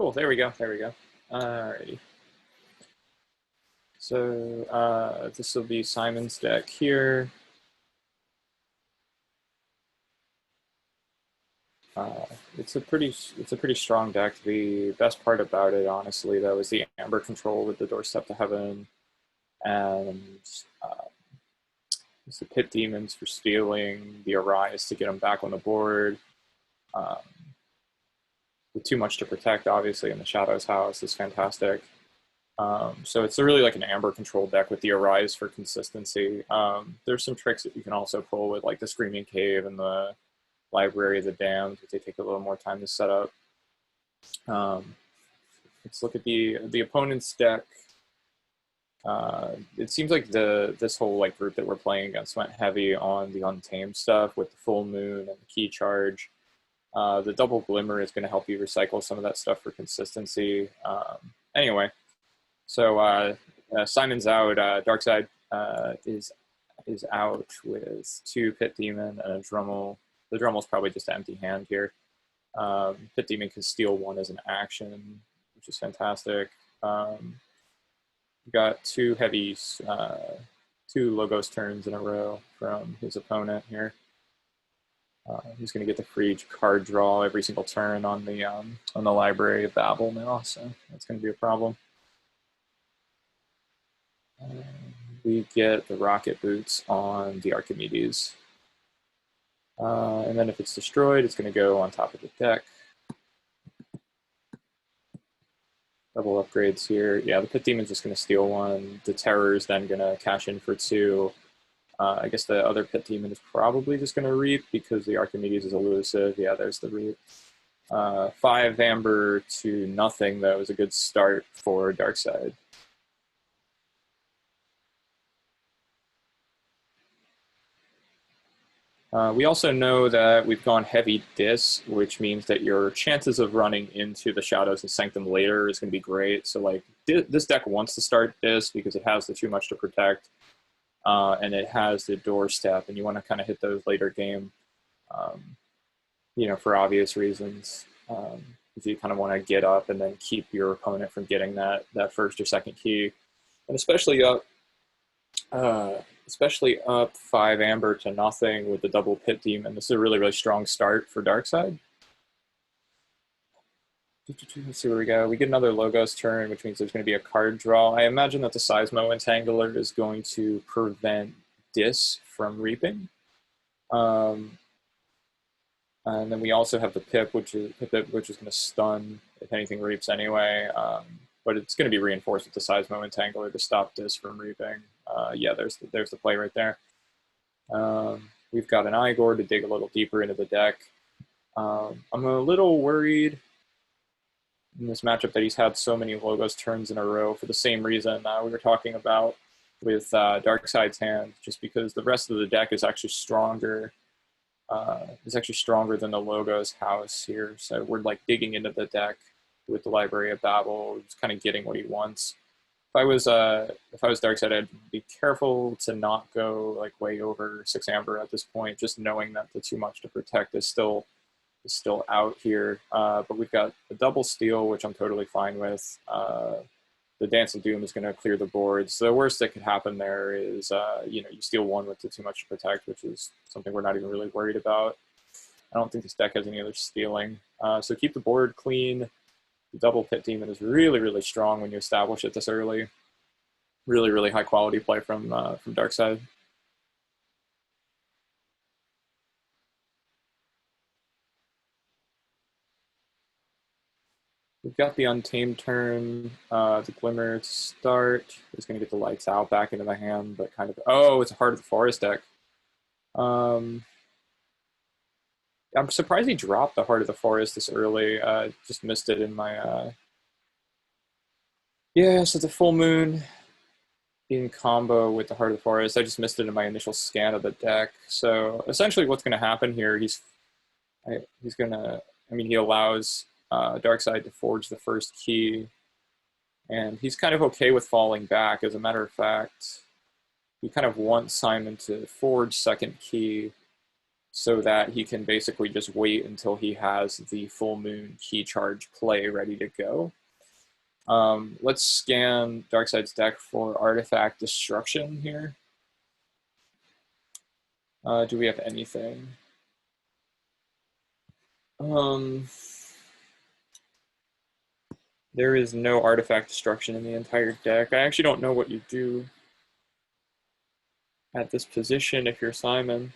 Cool. There we go. There we go. Alrighty. So this will be Simon's deck here. It's a pretty strong deck. The best part about it, honestly, though, is the Amber control with the Doorstep to Heaven, and it's the Pit Demons for stealing, the Arise to get them back on the board. With too much to protect, obviously, in the Shadows house is fantastic. So it's really like an Amber control deck with the Arise for consistency. There's some tricks that you can also pull with like the Screaming Cave and the Library of the Damned, but they take a little more time to set up. Let's look at the opponent's deck. It seems like this whole like group that we're playing against went heavy on the Untamed stuff with the Full Moon and the Key Charge. The Double Glimmer is going to help you recycle some of that stuff for consistency. Anyway, so Simon's out. Darkseid is out with 2 Pit Demon and a Drummel. The Drummel's probably just an empty hand here. Pit Demon can steal 1 as an action, which is fantastic. We've got 2 heavies, 2 Logos turns in a row from his opponent here. He's going to get the free card draw every single turn on the Library of Babel now, so that's going to be a problem. We get the Rocket Boots on the Archimedes. And then if it's destroyed, it's going to go on top of the deck. Double upgrades here. Yeah, the Pit Demon's just going to steal 1. The Terror's then going to cash in for 2. I guess the other Pit Demon is probably just going to Reap because the Archimedes is elusive. Yeah, there's the Reap. 5 Amber to nothing, though, is a good start for Darkseid. We also know that we've gone heavy Dis, which means that your chances of running into the Shadows and Sanctum later is going to be great. So like this deck wants to start Dis because it has the too much to protect, and it has the Doorstep, and you want to kind of hit those later game, you know, for obvious reasons. If you kind of want to get up and then keep your opponent from getting that first or second key, and especially up 5 Amber to nothing with the double Pit Demon. This is a really, really strong start for Darkseid. Let's see where we go. We get another Logos turn, which means there's going to be a card draw. I imagine that the Seismo Entangler is going to prevent Dis from reaping. And then we also have the Pip, which is going to stun if anything reaps anyway. But it's going to be reinforced with the Seismo Entangler to stop Dis from reaping. Yeah, there's the play right there. We've got an Igor to dig a little deeper into the deck. I'm a little worried in this matchup that he's had so many Logos turns in a row for the same reason we were talking about with Darkseid's hand, just because the rest of the deck is actually stronger. Than the Logos house here. So we're like digging into the deck with the Library of Babel, just kind of getting what he wants. If I was Darkseid, I'd be careful to not go like way over 6 Amber at this point, just knowing that the too much to protect is still out here. But we've got the double steal, which I'm totally fine with. The Dance of Doom is going to clear the board. So the worst that could happen there is, you steal 1 with the too much to protect, which is something we're not even really worried about. I don't think this deck has any other stealing. So keep the board clean. The double Pit Demon is really, really strong when you establish it this early. Really, really high quality play from Darkseid. We've got the Untamed turn, the Glimmer to start. He's going to get the Lights Out back into the hand, but kind of... Oh, it's a Heart of the Forest deck. I'm surprised he dropped the Heart of the Forest this early. Just missed it in my... Yeah, so the Full Moon in combo with the Heart of the Forest. I just missed it in my initial scan of the deck. So essentially what's going to happen here, he's going to... I mean, he allows... Darkseid to forge the first key, and he's kind of okay with falling back. As a matter of fact, he kind of wants Simon to forge second key so that he can basically just wait until he has the full moon key charge play ready to go. Let's scan Darkseid's deck for artifact destruction here. Do we have anything? There is no artifact destruction in the entire deck. I actually don't know what you do at this position if you're Simon.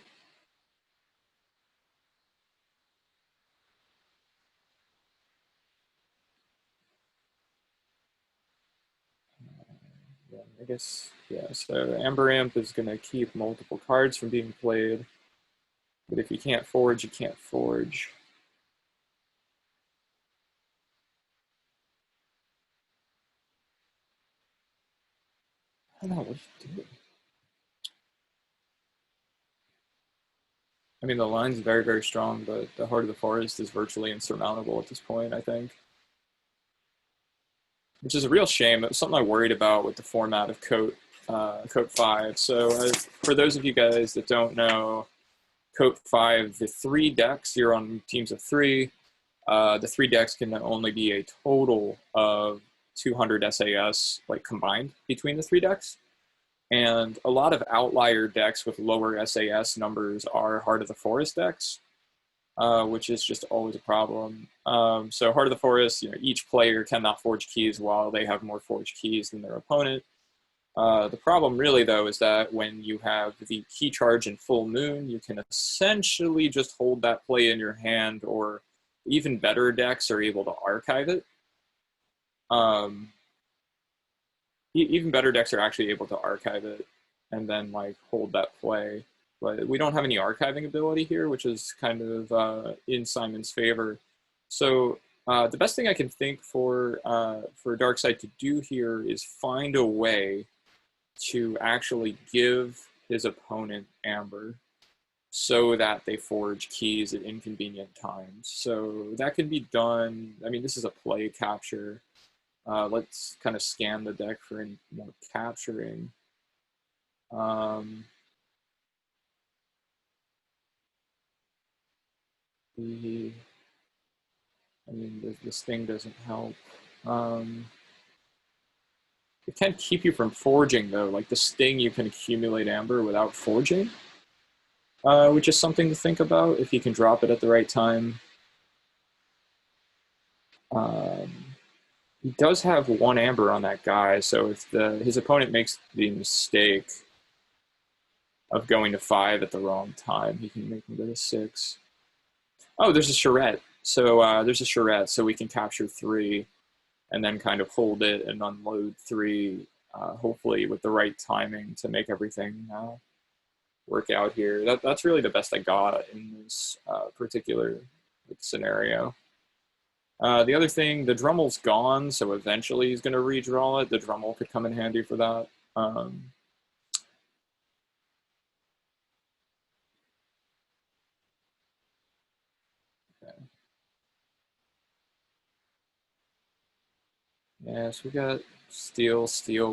Yeah, I guess, yeah, so Amber Amp is going to keep multiple cards from being played. But if you can't forge, you can't forge. I don't know, what do you do? I mean, the line's very, very strong, but the Heart of the Forest is virtually insurmountable at this point, I think. Which is a real shame. It was something I worried about with the format of KOTE 5. So for those of you guys that don't know, KOTE 5, the 3 decks, you're on teams of 3. The 3 decks can only be a total of 200 SAS, like combined between the 3 decks. And a lot of outlier decks with lower SAS numbers are Heart of the Forest decks, which is just always a problem. So Heart of the Forest, each player cannot forge keys while they have more forged keys than their opponent. The problem really, though, is that when you have the key charge and full moon, you can essentially just hold that play in your hand, or even better decks are able to archive it. Even better decks are actually able to archive it and then like hold that play. But we don't have any archiving ability here, which is kind of in Simon's favor. So the best thing I can think for Darkseid to do here is find a way to actually give his opponent Amber so that they forge keys at inconvenient times. So that can be done. I mean, this is a play capture. Let's kind of scan the deck for more capturing. I mean, this thing doesn't help. It can keep you from forging, though. Like the Sting, you can accumulate Amber without forging, which is something to think about if you can drop it at the right time. He does have 1 Amber on that guy, so if his opponent makes the mistake of going to 5 at the wrong time, he can make him go to 6. Oh, there's a charrette. So there's a charrette, so we can capture 3 and then kind of hold it and unload 3, hopefully with the right timing to make everything work out here. That's really the best I got in this particular scenario. The other thing, the Drummel's gone, so eventually he's going to redraw it. The Drummel could come in handy for that. Okay. Yeah, so we got Steel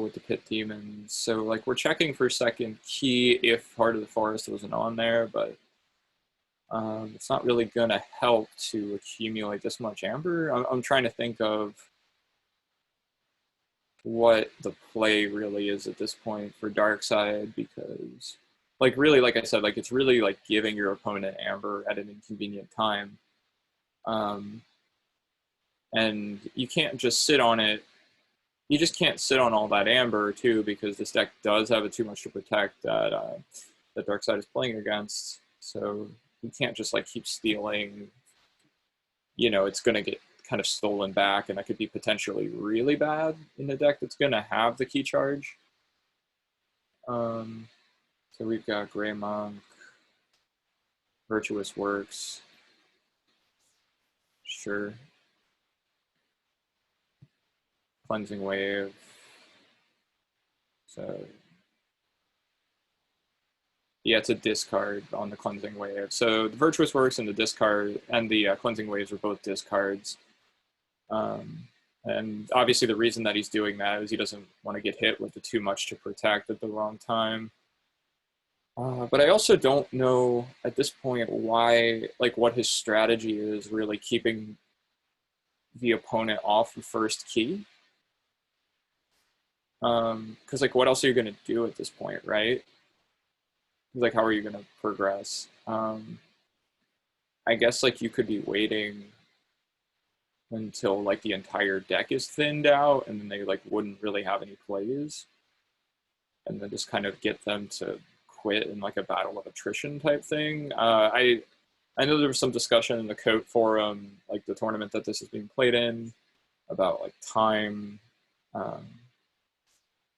with the Pit Demons. So, like, we're checking for second key if Heart of the Forest wasn't on there, but it's not really going to help to accumulate this much Amber. I'm trying to think of what the play really is at this point for Darkseid, because, like, really, like I said, like, it's really, like, giving your opponent Amber at an inconvenient time. And you can't just sit on it. You just can't sit on all that Amber, too, because this deck does have it too much to protect that Darkseid is playing against. So you can't just, like, keep stealing. It's going to get kind of stolen back, and that could be potentially really bad in a deck that's going to have the key charge. So we've got Grey Monk, Virtuous Works, sure, Cleansing Wave, so yeah, it's a discard on the Cleansing Wave. So the Virtuous Works and the discard and the Cleansing Waves are both discards. And obviously the reason that he's doing that is he doesn't want to get hit with the too much to protect at the wrong time. But I also don't know at this point why, like, what his strategy is really keeping the opponent off the first key. Because like, what else are you gonna do at this point, right? Like, how are you gonna progress? I guess like you could be waiting until like the entire deck is thinned out, and then they like wouldn't really have any plays, and then just kind of get them to quit in like a battle of attrition type thing. I know there was some discussion in the KOTE forum, like the tournament that this is being played in, about like time, um,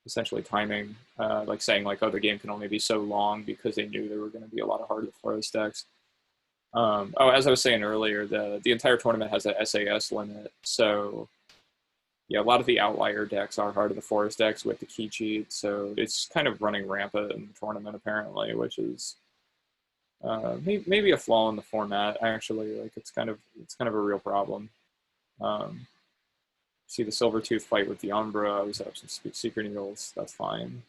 essentially timing, like saying like, oh, the game can only be so long because they knew there were going to be a lot of Heart of the Forest decks. Oh, as I was saying earlier, the entire tournament has a SAS limit, so yeah, a lot of the outlier decks are Heart of the Forest decks with the key cheat, so it's kind of running rampant in the tournament apparently, which is maybe a flaw in the format. Actually, like it's kind of a real problem. Um, See the Silvertooth fight with the Umbra. We set up some Secret Needles. That's fine.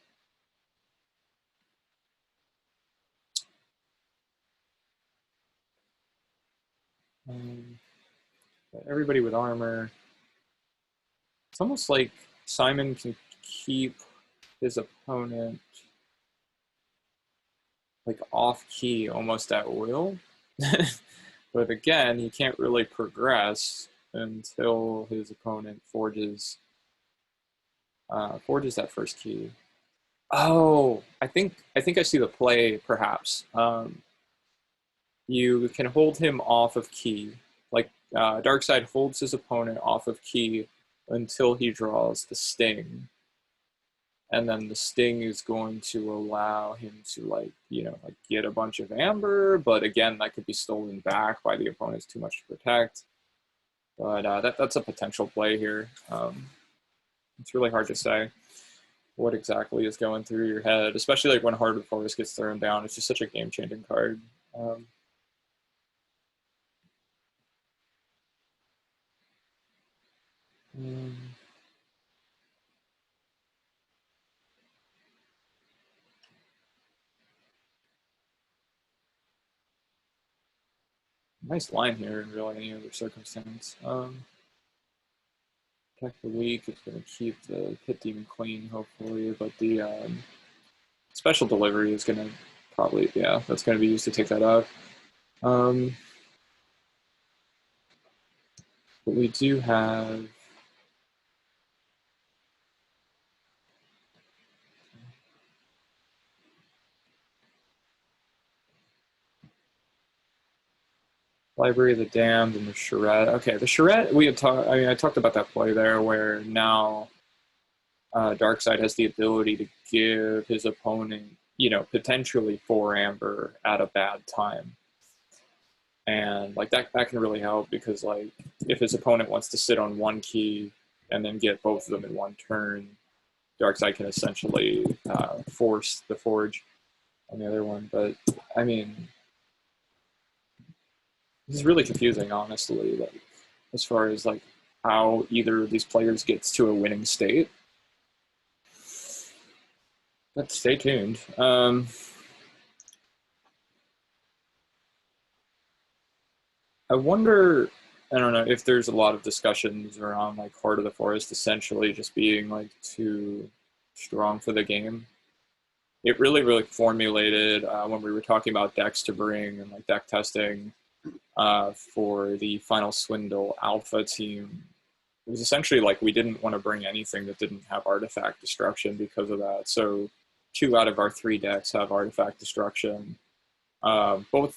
Um, Everybody with armor. It's almost like Simon can keep his opponent like off key almost at will. But again, he can't really progress until his opponent forges that first key. Oh, I think I see the play. Perhaps you can hold him off of key, like Darkseid holds his opponent off of key until he draws the sting, and then the sting is going to allow him to like get a bunch of amber, but again that could be stolen back by the opponent. It's too much to protect. But that's a potential play here. It's really hard to say what exactly is going through your head, especially like when Heart of the Forest gets thrown down. It's just such a game-changing card. Um, Nice line here in really any other circumstance. Attack the weak, it's going to keep the Pit Demon clean, hopefully, but the special delivery is going to probably, yeah, that's going to be used to take that out. But we do have Library of the Damned and the Charette. Okay, the Charette, we had talked, I mean, I talked about that play there where now Darkseid has the ability to give his opponent, potentially 4 amber at a bad time. And like that can really help because like if his opponent wants to sit on one key and then get both of them in one turn, Darkseid can essentially force the forge on the other one. But I mean, this is really confusing, honestly. Like as far as like how either of these players gets to a winning state. Let's stay tuned. I wonder. I don't know if there's a lot of discussions around like Heart of the Forest essentially just being like too strong for the game. It really formulated when we were talking about decks to bring and like deck testing for the Final Swindle Alpha team. It was essentially like we didn't want to bring anything that didn't have artifact destruction because of that. So 2 out of our 3 decks have artifact destruction. Both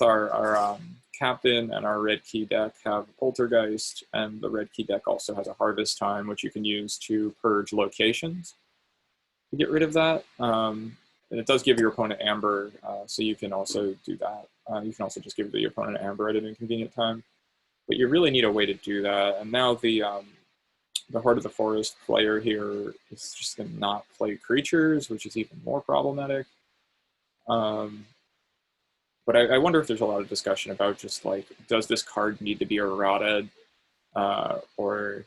our captain and our red key deck have poltergeist, and the red key deck also has a harvest time, which you can use to purge locations to get rid of that. And it does give your opponent amber, so you can also do that. You can also just give your opponent amber at an inconvenient time, but you really need a way to do that. And now the Heart of the Forest player here is just going to not play creatures, which is even more problematic. But I wonder if there's a lot of discussion about just like, does this card need to be eroded, or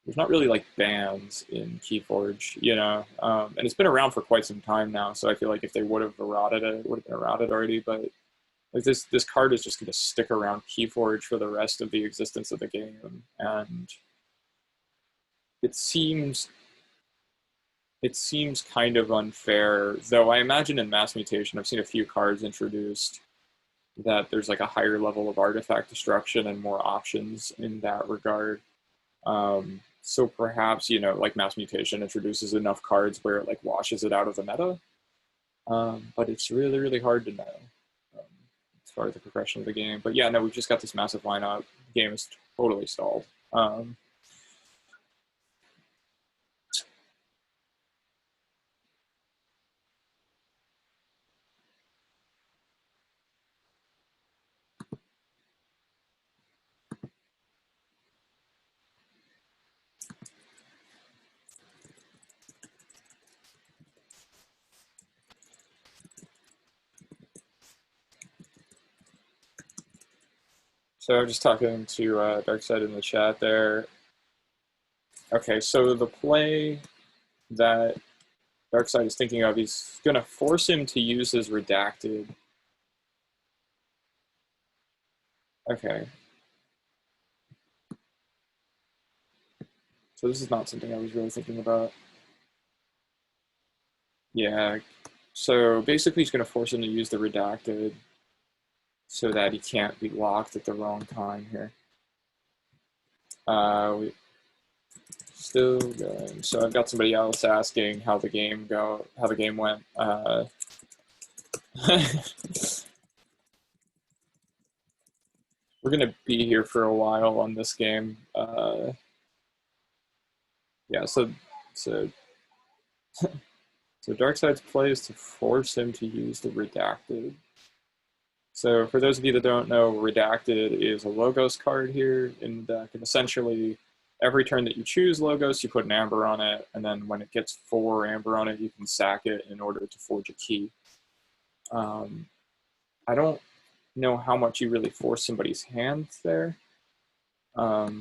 there's not really like bans in Keyforge, you know, and it's been around for quite some time now. So I feel like if they would have eroded it, it would have been eroded already. But like this card is just going to stick around Keyforge for the rest of the existence of the game, and it seems kind of unfair. Though I imagine in Mass Mutation, I've seen a few cards introduced that there's like a higher level of artifact destruction and more options in that regard. So perhaps, you know, like Mass Mutation introduces enough cards where it like washes it out of the meta. But it's really, really hard to know as far as the progression of the game. But yeah, no, we've just got this massive lineup. The game is totally stalled. So I'm just talking to Darkseid in the chat there. Okay, so the play that Darkseid is thinking of, he's going to force him to use his redacted. Okay. So this is not something I was really thinking about. Yeah. So basically he's going to force him to use the redacted so that he can't be locked at the wrong time here. We still going. So I've got somebody else asking how the game went. We're gonna be here for a while on this game. Yeah. So Darkseid's play is to force him to use the redacted. So for those of you that don't know, redacted is a Logos card here in the deck, and essentially every turn that you choose Logos, you put an Amber on it, and then when it gets 4 Amber on it, you can sack it in order to forge a key. I don't know how much you really force somebody's hand there. But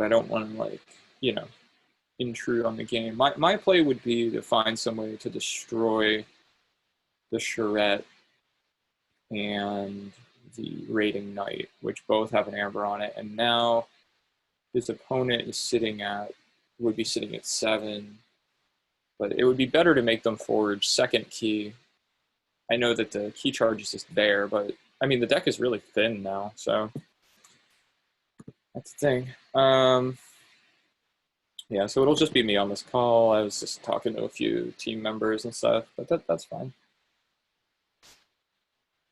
I don't want to, like, you know, intrude on the game. My play would be to find some way to destroy the Charette and the Raiding Knight, which both have an Amber on it. And now his opponent is would be sitting at 7. But it would be better to make them forge second key. I know that the key charge is just there, but I mean, the deck is really thin now, so that's the thing. Yeah, so it'll just be me on this call. I was just talking to a few team members and stuff, but that's fine.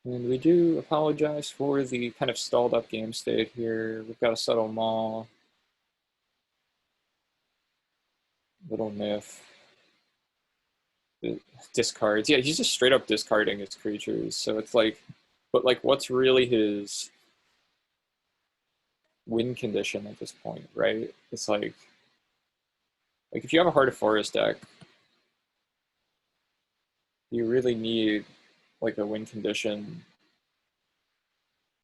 And we do apologize for the kind of stalled up game state here. We've got a subtle maul. Little Niff. Discards. Yeah, he's just straight up discarding his creatures. So it's like, but like, what's really his win condition at this point, right? It's like if you have a Heart of Forest deck, you really need like a win condition.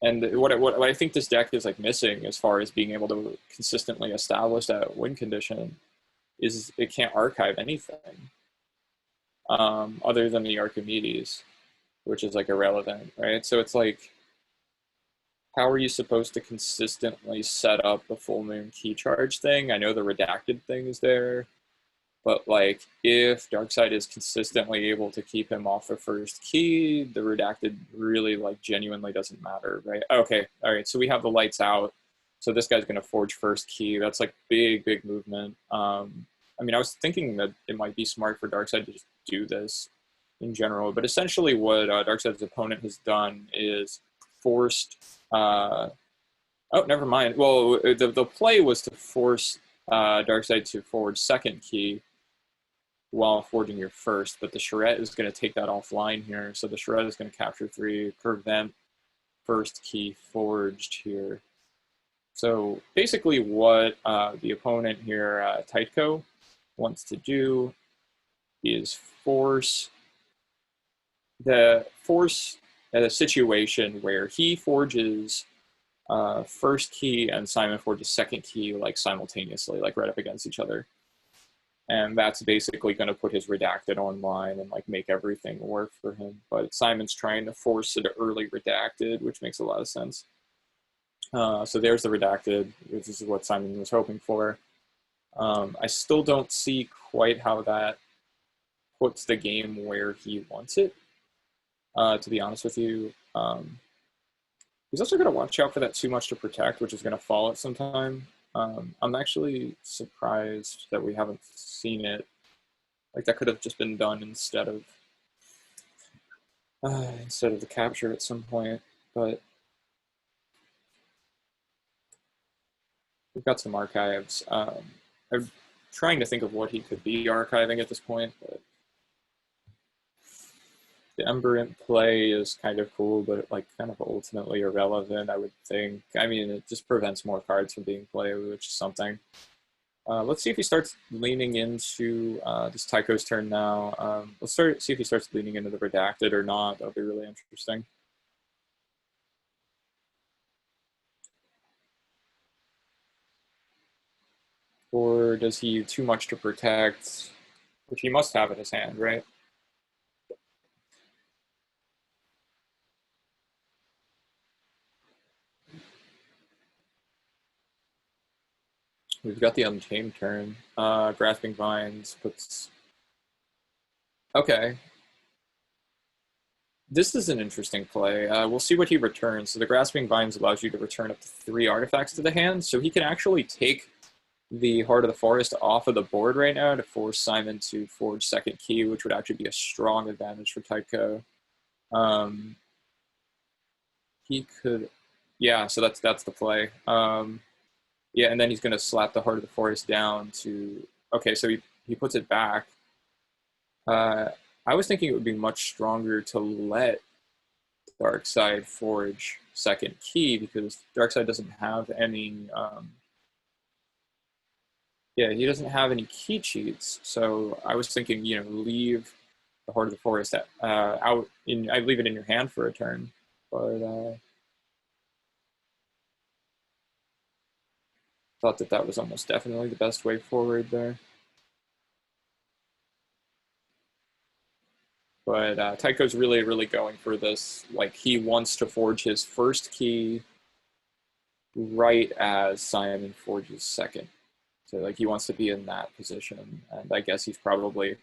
And what I think this deck is like missing as far as being able to consistently establish that win condition is it can't archive anything other than the Archimedes, which is like irrelevant, right? So it's like, how are you supposed to consistently set up the full moon key charge thing? I know the redacted thing is there, but like if Darkseid is consistently able to keep him off the first key, the redacted really like genuinely doesn't matter, right? Okay, all right, so we have the lights out. So this guy's gonna forge first key. That's like big movement. I mean, I was thinking that it might be smart for Darkseid to just do this in general, but essentially what Darkseid's opponent has done is forced. Oh, never mind. Well, the play was to force Darkseid to forge second key while forging your first, but the Charette is going to take that offline here. So the Charette is going to capture 3, prevent first key forged here. So basically what the opponent here, Tytko, wants to do is force at a situation where he forges first key and Simon forges second key like simultaneously, like right up against each other. And that's basically going to put his redacted online and like make everything work for him. But Simon's trying to force it early redacted, which makes a lot of sense. So there's the redacted. This is what Simon was hoping for. I still don't see quite how that puts the game where he wants it, to be honest with you. He's also going to watch out for that too much to protect, which is going to fall at some time. I'm actually surprised that we haven't seen it. Like that could have just been done instead of the capture at some point. But we've got some archives. I'm trying to think of what he could be archiving at this point, but the Emberent play is kind of cool, but like kind of ultimately irrelevant, I would think. I mean, it just prevents more cards from being played, which is something. Let's see if he starts leaning into this Tytko's turn now. Let's see if he starts leaning into the redacted or not. That'll be really interesting. Or does he too much to protect, which he must have in his hand, right? We've got the Untamed turn. Grasping Vines puts... Okay. This is an interesting play. We'll see what he returns. So the Grasping Vines allows you to return up to 3 artifacts to the hand, so he can actually take the Heart of the Forest off of the board right now to force Simon to forge second key, which would actually be a strong advantage for Tytko. He could... Yeah, so that's the play. Yeah, and then he's going to slap the Heart of the Forest down to... Okay, so he puts it back. I was thinking it would be much stronger to let Darkseid forge second key because Darkseid doesn't have any... yeah, he doesn't have any key cheats. So I was thinking, you know, leave the Heart of the Forest out. I'd leave it in your hand for a turn. But thought that was almost definitely the best way forward there. But Tytko's really, really going for this. Like, he wants to forge his first key right as Simon forges second. So, like, he wants to be in that position. And I guess he's probably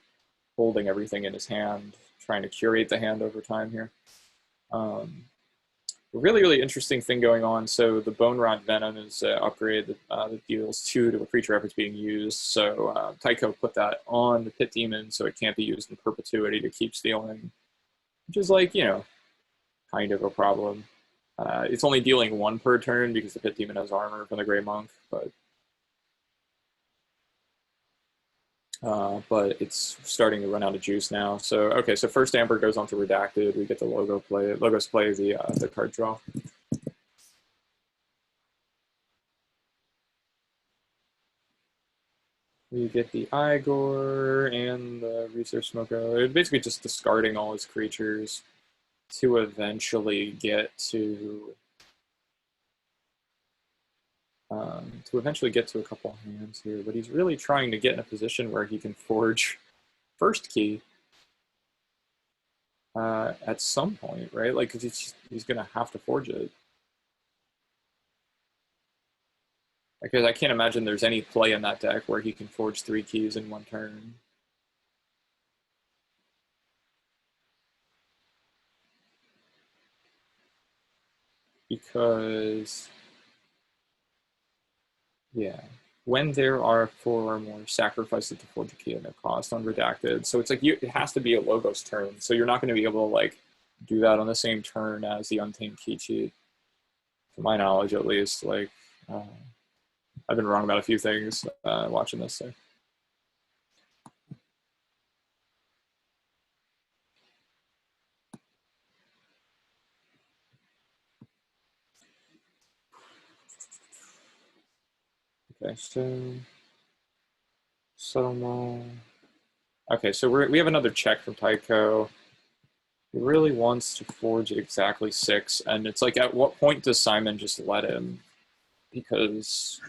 holding everything in his hand, trying to curate the hand over time here. Really, really interesting thing going on. So the Bone Rot Venom is an upgrade that deals 2 to a creature if it's being used. So Tytko put that on the Pit Demon so it can't be used in perpetuity to keep stealing, which is like, you know, kind of a problem. It's only dealing 1 per turn because the Pit Demon has armor from the Grey Monk, but it's starting to run out of juice now. So, okay, so first Amber goes on to Redacted. We get the Logos play the card draw. We get the Igor and the Research Smoko. It's basically just discarding all his creatures to eventually get to a couple hands here. But he's really trying to get in a position where he can forge first key at some point, right? Like, because he's going to have to forge it. Because I can't imagine there's any play in that deck where he can forge 3 keys in 1 turn. Because, yeah, when there are 4 or more sacrifices to forge a key at no cost on Redacted, so it's like it has to be a Logos turn, so you're not going to be able to like do that on the same turn as the Untamed key cheat. To my knowledge, at least, like I've been wrong about a few things watching this. So. Okay, so settlement. Okay, so we have another check from Tytko. He really wants to forge exactly 6, and it's like, at what point does Simon just let him? Because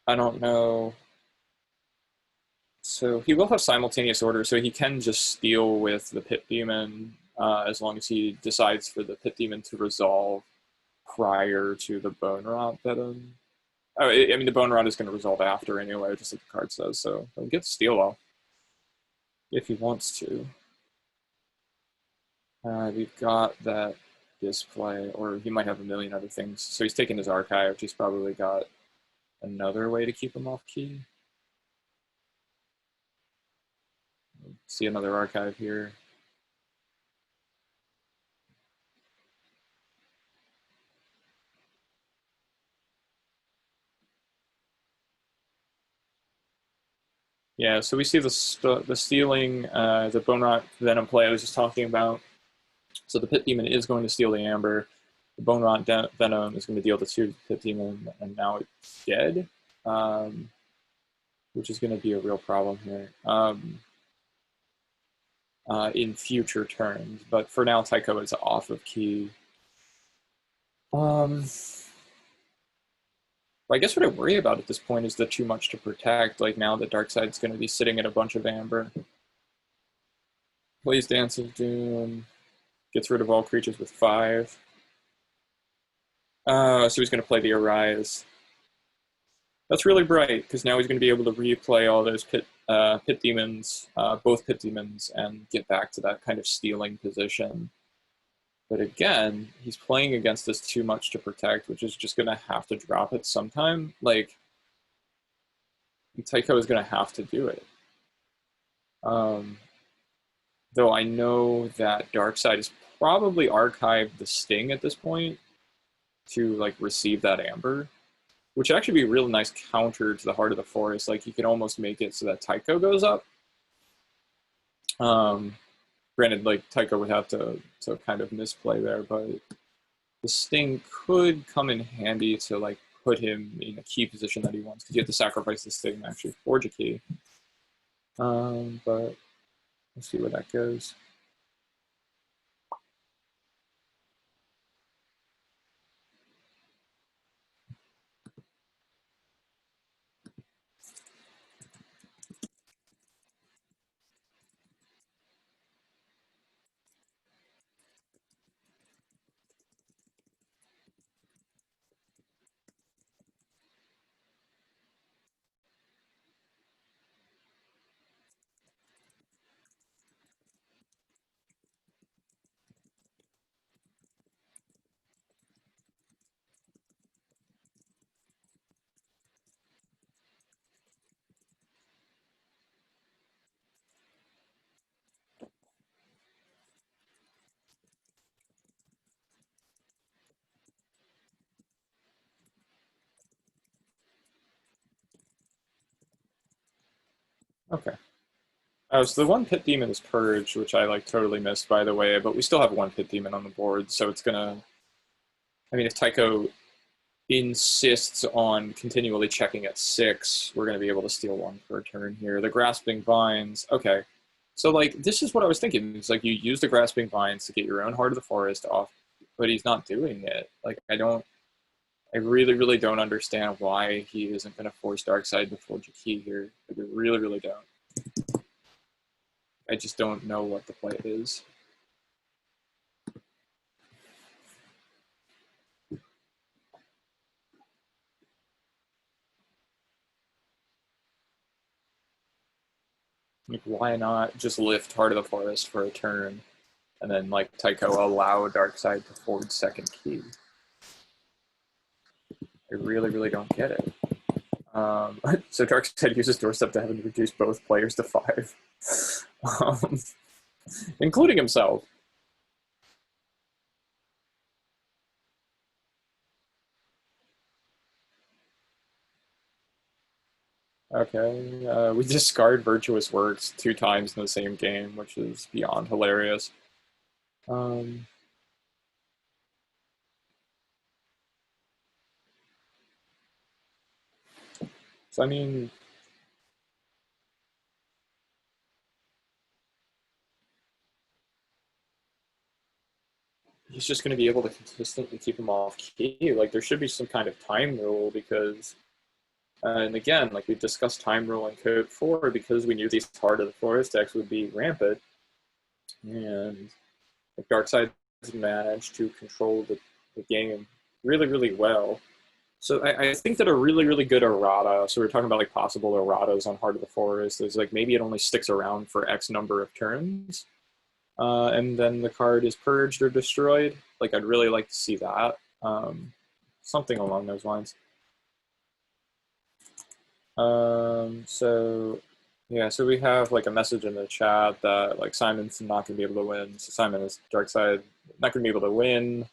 I don't know. So he will have simultaneous order, so he can just steal with the Pit Demon as long as he decides for the Pit Demon to resolve prior to the Bone Rot Venom. Oh, I mean, the Bone Rot is going to resolve after anyway, just like the card says, so he'll get steal off if he wants to. We've got that display, or he might have a million other things. So he's taking his archive. He's probably got another way to keep him off key. See another archive here. Yeah, so we see the stealing, the Bone Rot Venom play I was just talking about. So the Pit Demon is going to steal the Amber. The Bone Rot Venom is going to deal the 2 Pit Demon, and now it's dead, which is going to be a real problem here in future turns. But for now, Tytko is off of key. I guess what I worry about at this point is the too much to protect. Like now that Darkseid's going to be sitting in a bunch of Amber. Plays Dance of Doom. Gets rid of all creatures with 5. So he's going to play the Arise. That's really bright, because now he's going to be able to replay all those pit demons, both pit demons, and get back to that kind of stealing position. But again, he's playing against this too much to protect, which is just going to have to drop it sometime. Like, Tytko is going to have to do it. Though I know that Darkseid has probably archived the Sting at this point to like receive that Amber, which would actually be a real nice counter to the Heart of the Forest. Like, you can almost make it so that Tytko goes up. Granted, like, Tytko would have to kind of misplay there, but the Sting could come in handy to like put him in a key position that he wants, because you have to sacrifice the Sting and actually forge a key. But let's see where that goes. Okay. Oh, so the one Pit Demon is Purge, which I like totally missed, by the way, but we still have one Pit Demon on the board, so it's gonna... I mean, if Tytko insists on continually checking at 6, we're going to be able to steal 1 per turn here. The Grasping Vines, okay. So, like, this is what I was thinking. It's like you use the Grasping Vines to get your own Heart of the Forest off, but he's not doing it. Like, I really, really don't understand why he isn't going to force Darkseid to forge a key here. Like, I really, really don't. I just don't know what the play is. Like, why not just lift Heart of the Forest for a turn, and then, like, Tytko allow Darkseid to forge second key? I really, really don't get it. So Darkseid uses Doorstep to have reduce both players to 5, um, including himself. Okay, we discard Virtuous Works 2 times in the same game, which is beyond hilarious. So, I mean, he's just going to be able to consistently keep him off key. Like there should be some kind of time rule because, and again, like we discussed time rule in Code 4 because we knew these Heart of the Forest decks would be rampant, and like Darkseid managed to control the game really, really well. So I think that a really, really good errata, so we're talking about like possible erratas on Heart of the Forest, is like maybe it only sticks around for X number of turns, and then the card is purged or destroyed. Like I'd really like to see that. Something along those lines. So yeah, so we have like a message in the chat that like Simon's not going to be able to win. So Simon is Darkseid not going to be able to win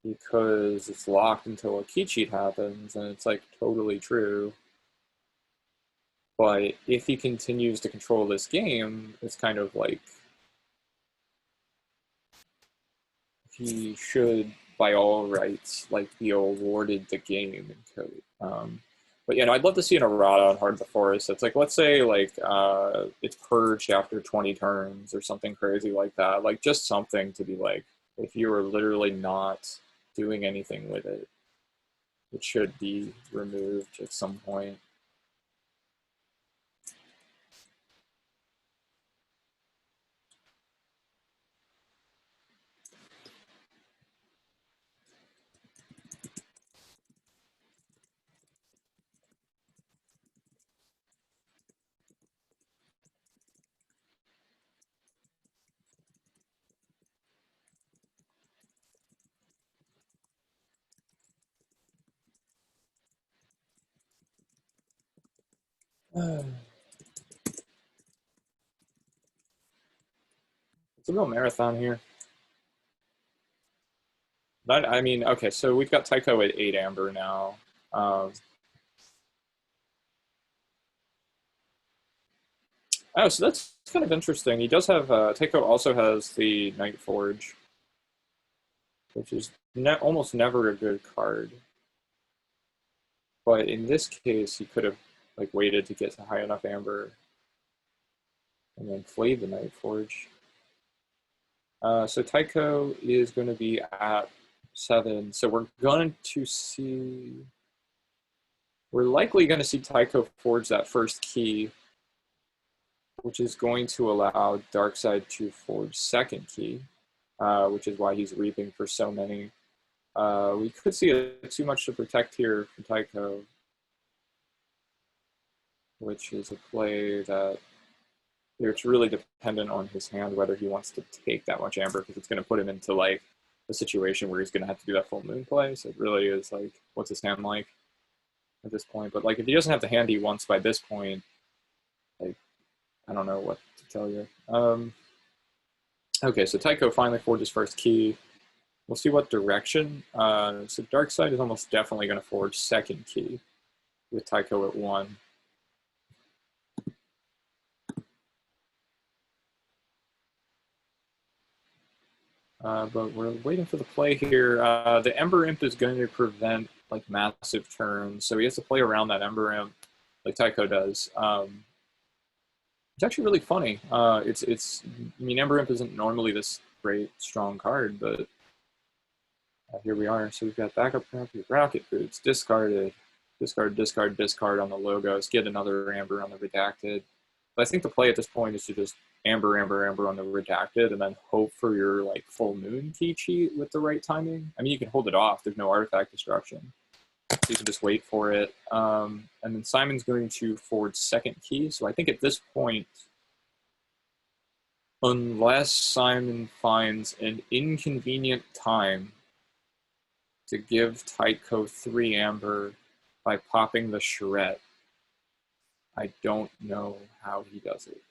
because it's locked until a key cheat happens, and it's like totally true. But if he continues to control this game, it's kind of like he should, by all rights, like be awarded the game in Code. But yeah, no, I'd love to see an errata on Heart of the Forest. It's like, let's say like it's purged after 20 turns or something crazy like that. Like just something to be like, if you are literally not doing anything with it, it should be removed at some point. It's a real marathon here. But I mean, okay, so we've got Tytko at 8 amber now. Oh, so that's kind of interesting. He does have, Tytko also has the Night Forge, which is almost never a good card. But in this case, he could have like waited to get to high enough amber and then played the Night Forge. So Tytko is going to be at 7. So we're going to see, we're likely going to see Tytko forge that first key, which is going to allow Darkseid to forge second key, which is why he's reaping for so many. We could see too much to protect here for Tytko, which is a play that it's really dependent on his hand whether he wants to take that much amber, because it's going to put him into like a situation where he's going to have to do that full moon play. So it really is like, what's his hand like at this point? But like if he doesn't have the hand he wants by this point, like I don't know what to tell you. Okay, so Tytko finally forged his first key. We'll see what direction. So Darkseid is almost definitely going to forge second key with Tytko at 1. But we're waiting for the play here. The Ember Imp is going to prevent like massive turns, so he has to play around that Ember Imp like Tytko does. It's actually really funny. I mean, Ember Imp isn't normally this great, strong card, but here we are. So we've got backup rocket boots, discarded, discard, discard, discard on the logos, get another Amber on the redacted. But I think the play at this point is to just Amber, Amber, Amber on the redacted, and then hope for your like full moon key cheat with the right timing. I mean, you can hold it off. There's no artifact destruction. So you can just wait for it. And then Simon's going to forward second key. So I think at this point, unless Simon finds an inconvenient time to give Tytko 3 amber by popping the charrette, I don't know how he does it.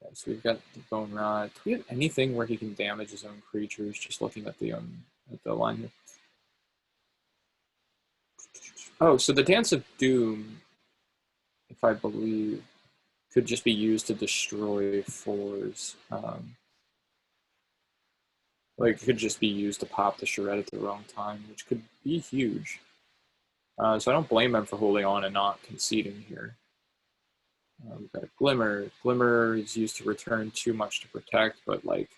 Okay, so we've got the Bone Rod. Do we have anything where he can damage his own creatures? Just looking at the line here. Oh, so the Dance of Doom, if I believe, could just be used to destroy 4s. Like, it could just be used to pop the charrette at the wrong time, which could be huge. So I don't blame him for holding on and not conceding here. We've got a Glimmer. Glimmer is used to return too much to protect, but like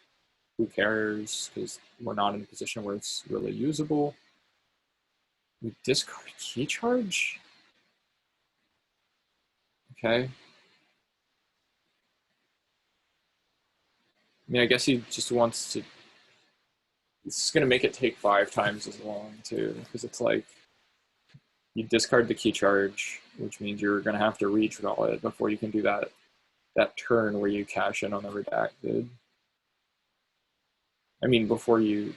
who cares, because we're not in a position where it's really usable. We discard key charge? Okay. I mean, I guess he just wants to... It's going to make it take 5 times as long, too, because it's like you discard the key charge, which means you're going to have to redraw it before you can do that turn where you cash in on the redacted. I mean, before you...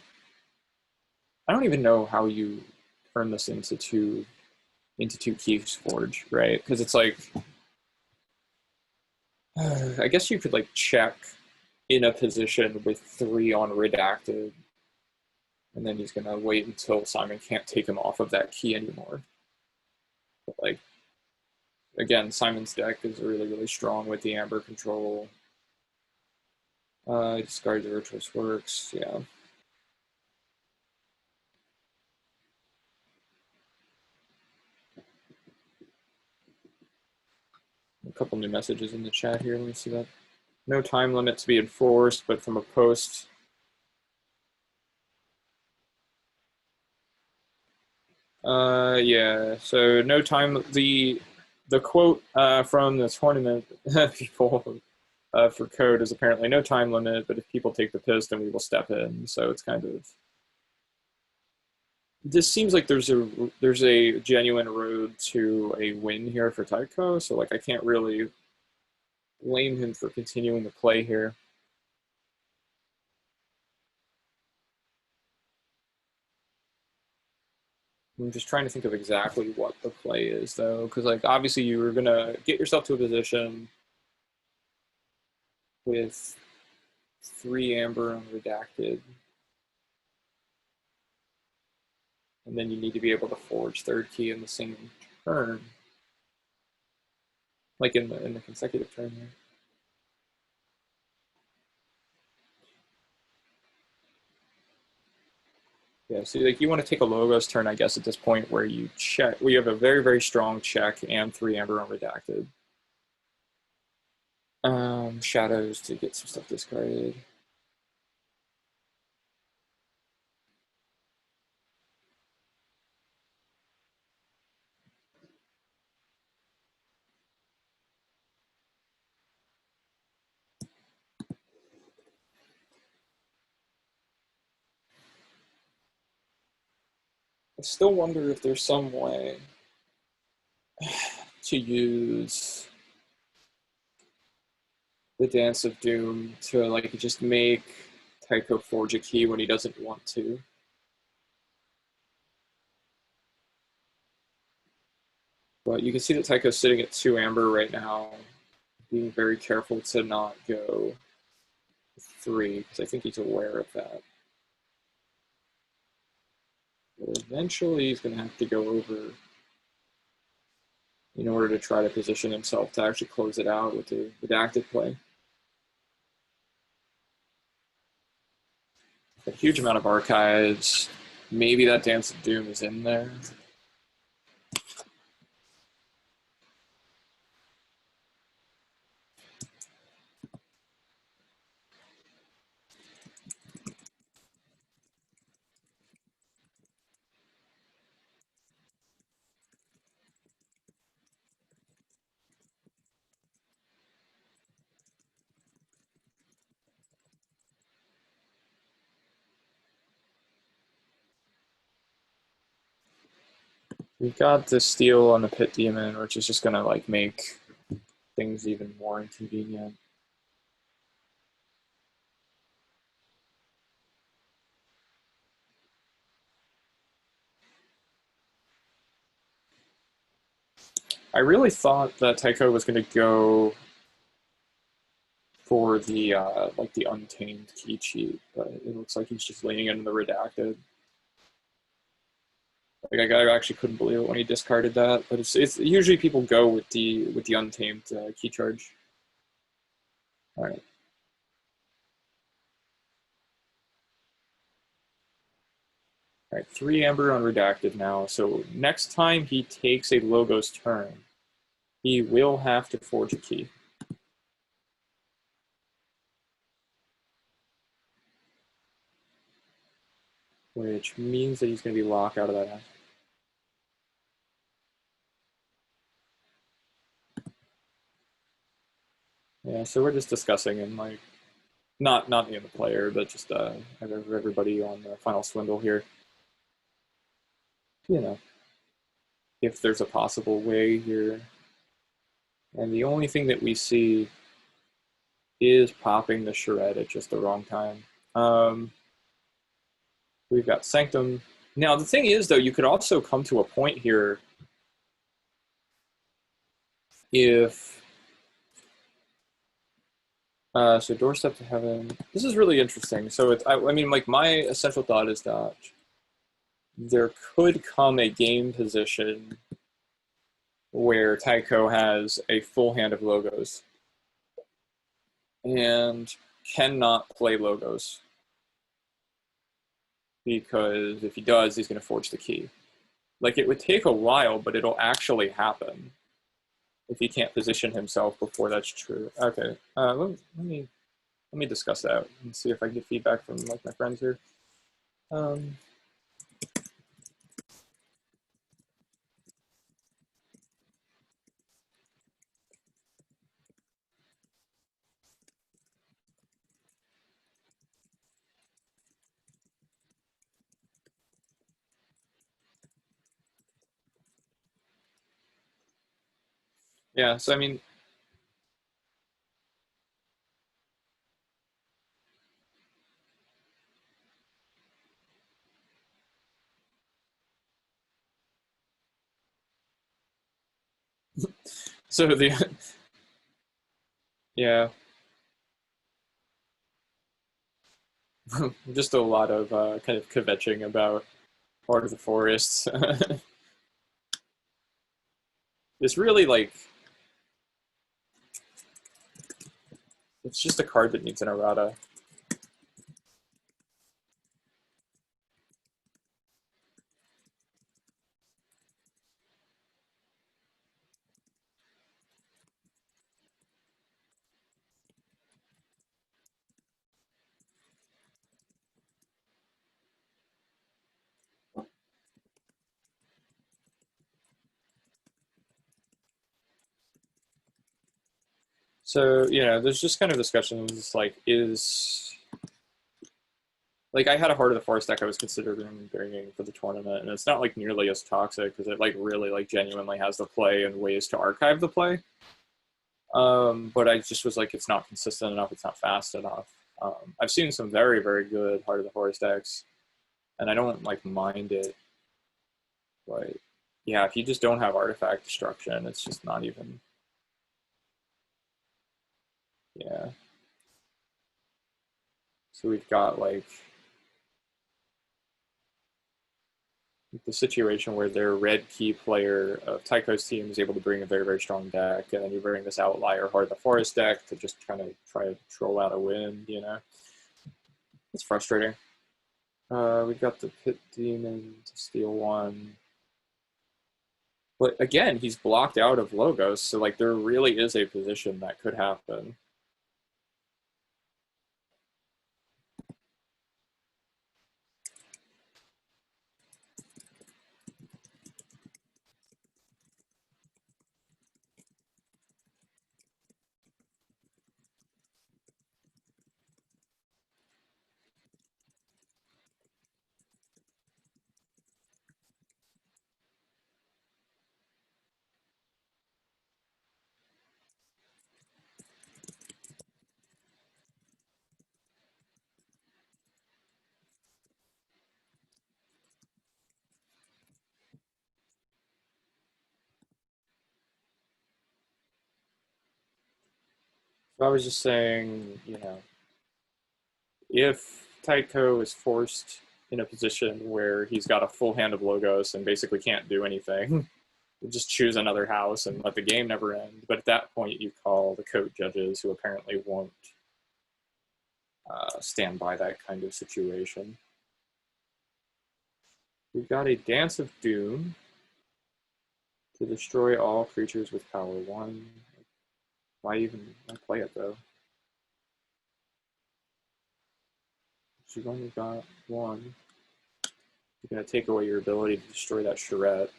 I don't even know how you turn this into two keys forge, right? Because it's like... I guess you could like check in a position with 3 on redacted, and then he's gonna wait until Simon can't take him off of that key anymore. But like, again, Simon's deck is really, really strong with the Amber control. Discard the Virtuous Works, yeah. A couple new messages in the chat here, let me see that. No time limit to be enforced, but from a post. Yeah, so no time, the quote from the tournament people for KOTE is apparently no time limit, but if people take the piss, then we will step in. So it's kind of... This seems like there's a genuine road to a win here for Tytko, so like I can't really blame him for continuing to play here. I'm just trying to think of exactly what the play is, though, because like obviously you were gonna get yourself to a position with 3 Amber unredacted, and then you need to be able to forge 3rd key in the same turn, like in the consecutive turn here. Yeah, so like you want to take a Logos turn, I guess, at this point where you check, where you have a very, very strong check and 3 Amber unredacted. Shadows to get some stuff discarded. I still wonder if there's some way to use the Dance of Doom to like just make Tytko forge a key when he doesn't want to. But you can see that Tytko's sitting at 2 Amber right now, being very careful to not go 3, because I think he's aware of that. But eventually he's going to have to go over in order to try to position himself to actually close it out with the redacted play. A huge amount of archives. Maybe that Dance of Doom is in there. We've got the steal on the Pit Demon, which is just going to like make things even more inconvenient. I really thought that Tytko was going to go for the like the Untamed key cheat, but it looks like he's just leaning into the redacted. Like I actually couldn't believe it when he discarded that, but it's usually people go with the Untamed key charge. All right. All right, 3 Amber unredacted now. So next time he takes a Logos turn, he will have to forge a key. which means that he's going to be locked out of that. Yeah, so we're just discussing and like not me and the player, but just everybody on the final swindle here. You know, if there's a possible way here, and the only thing that we see is popping the charrette at just the wrong time. We've got Sanctum. Now the thing is, though, you could also come to a point here if so Doorstep to Heaven. This is really interesting. So it's, I mean, like my essential thought is that there could come a game position where Tytko has a full hand of logos and cannot play logos because if he does, he's going to forge the key. Like it would take a while, but it'll actually happen if he can't position himself before that's true. Okay, let me discuss that and see if I can get feedback from like my friends here. Yeah, so I mean, so the yeah, just a lot of kind of kvetching about Heart of the Forest. It's really like it's just a card that needs an errata. So there's just kind of discussions like like I had a Heart of the Forest deck I was considering bringing for the tournament, and it's not like nearly as toxic because it like really like genuinely has the play and ways to archive the play. But I just was like, it's not consistent enough. It's not fast enough. I've seen some very, very good Heart of the Forest decks, and I don't like mind it. But yeah, if you just don't have artifact destruction, it's just not even. Yeah. So we've got like the situation where their red key player of Tytko's team is able to bring a very, very strong deck, and then you bring this outlier Heart of the Forest deck to just kind of try to troll out a win, It's frustrating. We've got the Pit Demon to steal one. But again, he's blocked out of Logos, so like there really is a position that could happen. So I was just saying, if Tytko is forced in a position where he's got a full hand of Logos and basically can't do anything, just choose another house and let the game never end. But at that point, you call the KOTE judges, who apparently won't stand by that kind of situation. We've got a Dance of Doom to destroy all creatures with power 1. Why even play it, though? She's only got 1. You're going to take away your ability to destroy that charrette.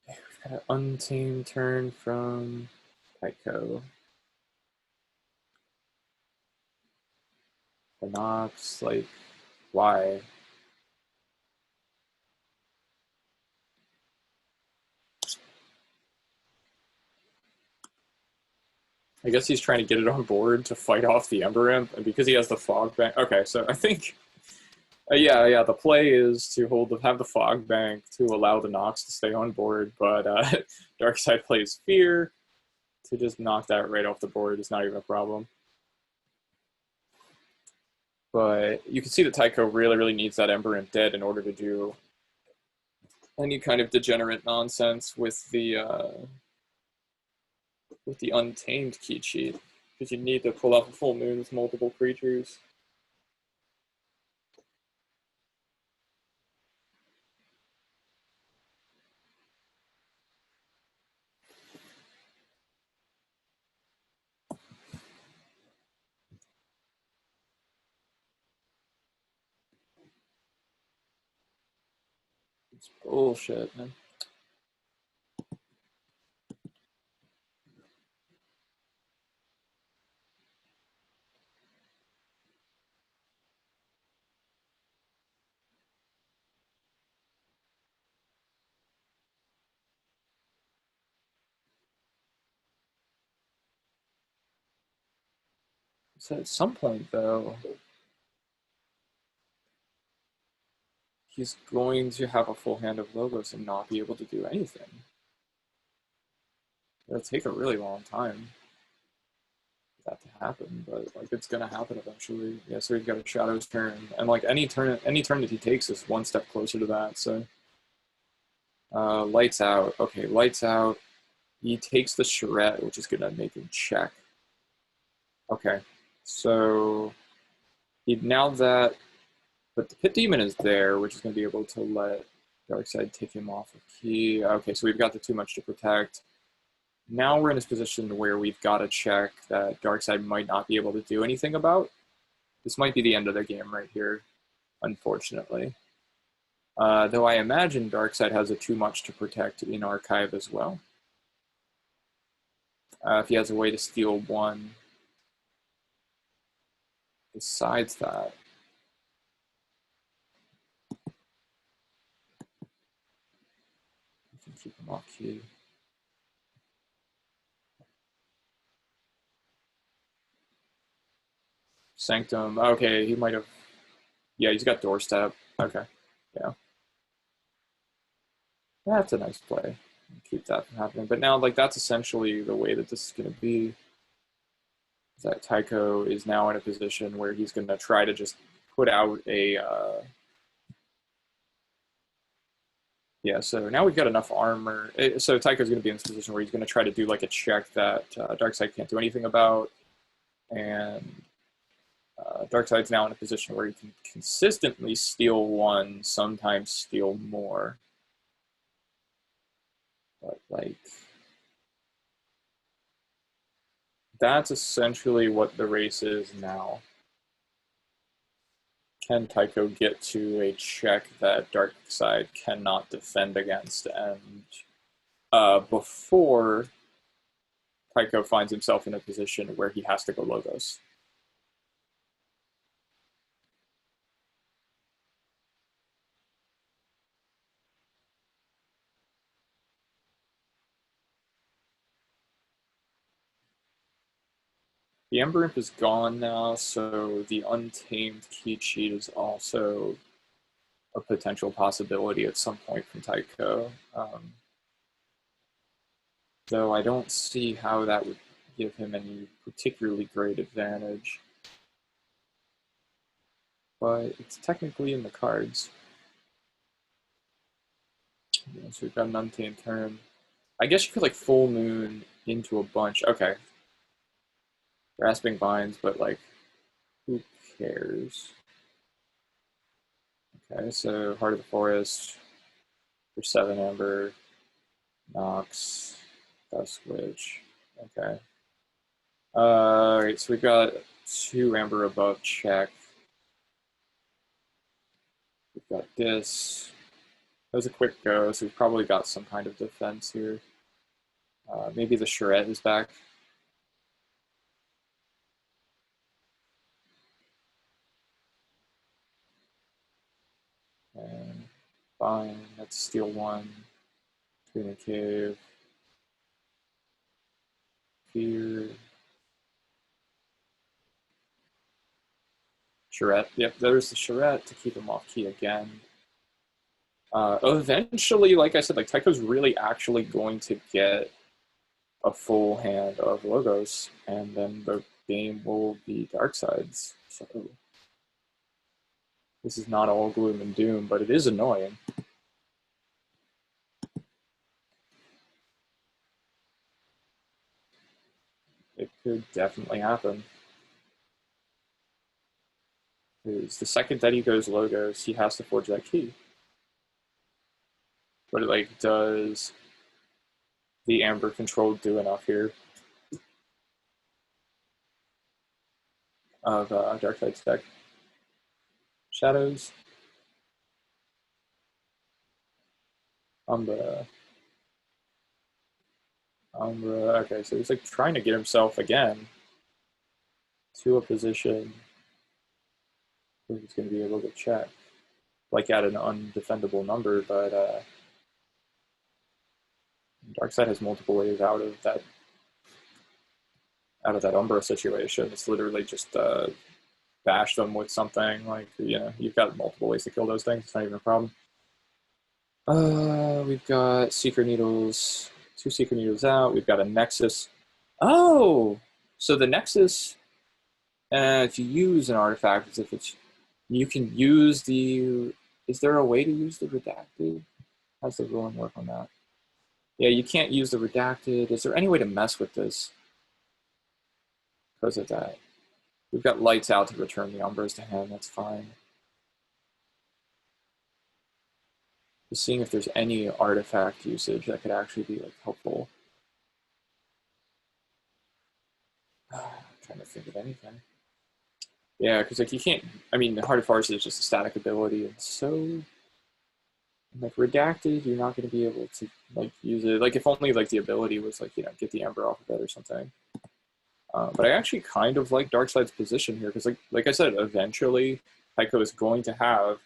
We've got an untamed turn from Tytko. The Nox, like, why? I guess he's trying to get it on board to fight off the Ember Imp, and because he has the Fog Bank. Okay, so I think, yeah, the play is to have the Fog Bank to allow the Nox to stay on board, but Darkseid plays Fear to just knock that right off the board. It's not even a problem. But you can see that Tytko really needs that Ember Imp dead in order to do any kind of degenerate nonsense with the Untamed key cheat, because you need to pull off a full moon with multiple creatures. It's bullshit, man. So at some point, though, he's going to have a full hand of Logos and not be able to do anything. It'll take a really long time for that to happen, but like it's gonna happen eventually. Yeah, so he's got a Shadow's turn, and like any turn that he takes is one step closer to that. So Lights Out. Okay, Lights Out. He takes the Charrette, which is gonna make him check. Okay, so now that, but the Pit Demon is there, which is going to be able to let Darkseid take him off of key. Okay, so we've got the too much to protect. Now we're in this position where we've got to check that Darkseid might not be able to do anything about. This might be the end of the game right here, unfortunately. Though I imagine Darkseid has a too much to protect in Archive as well. If he has a way to steal one. Besides that, we can keep him off key. Sanctum. Okay, he might have. Yeah, he's got Doorstep. Okay, yeah. That's a nice play. Keep that from happening. But now, like, that's essentially the way that this is going to be. Is that Tytko is now in a position where he's going to try to just put out a. Yeah, so now we've got enough armor. So Tytko's going to be in this position where he's going to try to do like a check that Darkseid can't do anything about. And Darkseid's now in a position where he can consistently steal one, sometimes steal more. But, like, that's essentially what the race is now. Can Tytko get to a check that Darkseid cannot defend against? And before Tytko finds himself in a position where he has to go Logos. The Ember Imp is gone now, so the Untamed key cheat is also a potential possibility at some point from Tytko. Though I don't see how that would give him any particularly great advantage. But it's technically in the cards. Yeah, so we've got an Untamed turn. I guess you could like full moon into a bunch. Okay. Grasping Vines, but like, who cares? Okay, so Heart of the Forest for 7 Amber. Nox, dust switch. Okay. All right, so we've got 2 amber above check. We've got this. That was a quick go, so we've probably got some kind of defense here. Maybe the charrette is back. And fine, let's steal 1. Between a cave. Fear. Charrette. Yep, there's the charrette to keep him off key again. Eventually, like I said, like Tytko's really actually going to get a full hand of logos, and then the game will be Darkseid's. So this is not all gloom and doom, but it is annoying. It could definitely happen. Because the second that he goes logos, he has to forge that key. But like, does the amber control do enough here of Darkseid's deck? Shadows. Umbra. Okay, so he's like trying to get himself again to a position where he's going to be able to check, like at an undefendable number, but Darkseid has multiple ways out of that Umbra situation. It's literally just bash them with something. Like, you know, you've got multiple ways to kill those things. It's not even a problem. We've got Seeker Needles, 2 Seeker Needles out. We've got a Nexus. Oh, so the Nexus, if you use an artifact, as if it's, you can use the, is there a way to use the redacted? How's the ruling work on that? Yeah, you can't use the redacted. Is there any way to mess with this because of that? We've got lights out to return the Umbras to hand. That's fine. Just seeing if there's any artifact usage that could actually be like helpful. I'm trying to think of anything. Yeah, because like you can't. I mean, the Heart of Farce is just a static ability, and so like redacted, you're not going to be able to like use it. Like if only like the ability was like, you know, get the amber off of it or something. But I actually kind of like Darkseid's position here because like I said, eventually Tytko is going to have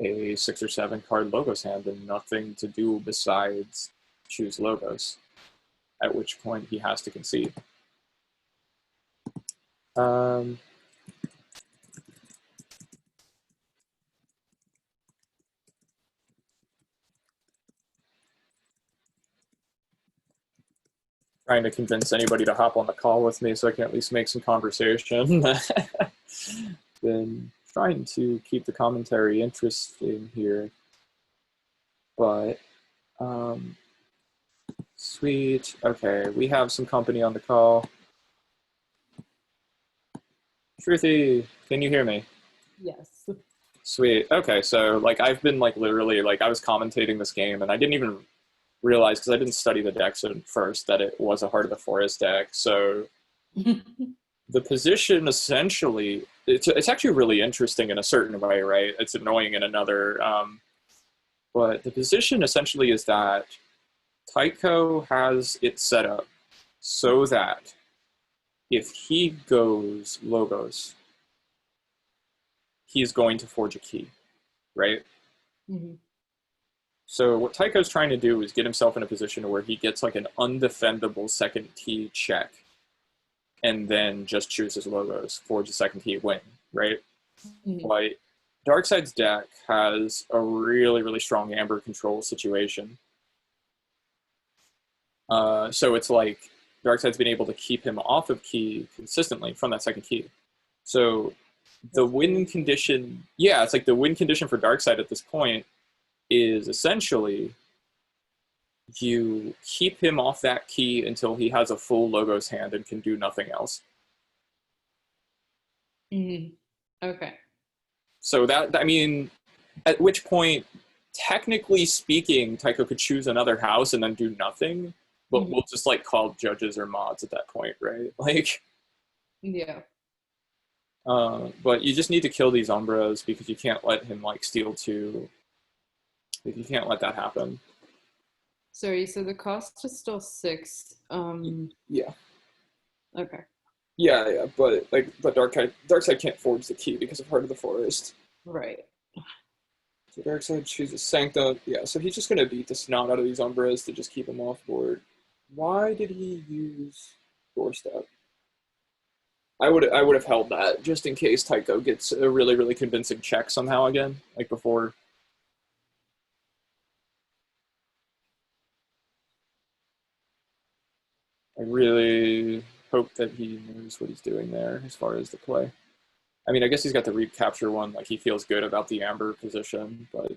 a 6 or 7 card logos hand and nothing to do besides choose logos. At which point he has to concede. Trying to convince anybody to hop on the call with me so I can at least make some conversation. Been trying to keep the commentary interesting here, but sweet. Okay, we have some company on the call. Truthy, can you hear me? Yes. Sweet. Okay, so like I've been like literally like I was commentating this game and I didn't even realize because I didn't study the decks at first that it was a Heart of the Forest deck. So the position essentially it's actually really interesting in a certain way, right? It's annoying in another. But the position essentially is that Tytko has it set up so that if he goes logos, he's going to forge a key, right? Mm-hmm. So what Tytko's trying to do is get himself in a position where he gets like an undefendable second key check and then just chooses logos, forge a second key, win, right? Mm-hmm. But Darkseid's deck has a really, really strong amber control situation. So it's like Darkseid's been able to keep him off of key consistently from that second key. So the win condition, yeah, it's like the win condition for Darkseid at this point is essentially you keep him off that key until he has a full logos hand and can do nothing else. Mm-hmm. Okay. So that, I mean, at which point technically speaking, Tytko could choose another house and then do nothing, but we'll just like call judges or mods at that point, right? Like, Yeah. but you just need to kill these Umbras because you can't let him like steal two. Like, you can't let that happen. Sorry, so the cost is still 6. Yeah. Okay. Yeah, but Darkseid can't forge the key because of Heart of the Forest. Right. So Darkseid chooses Sanctum. Yeah, so he's just gonna beat the snot out of these Umbras to just keep him off board. Why did he use Doorstep? I would have held that just in case Tytko gets a really, really convincing check somehow again, like before. I really hope that he knows what he's doing there as far as the play. I mean, I guess he's got the recapture one, like he feels good about the Amber position, but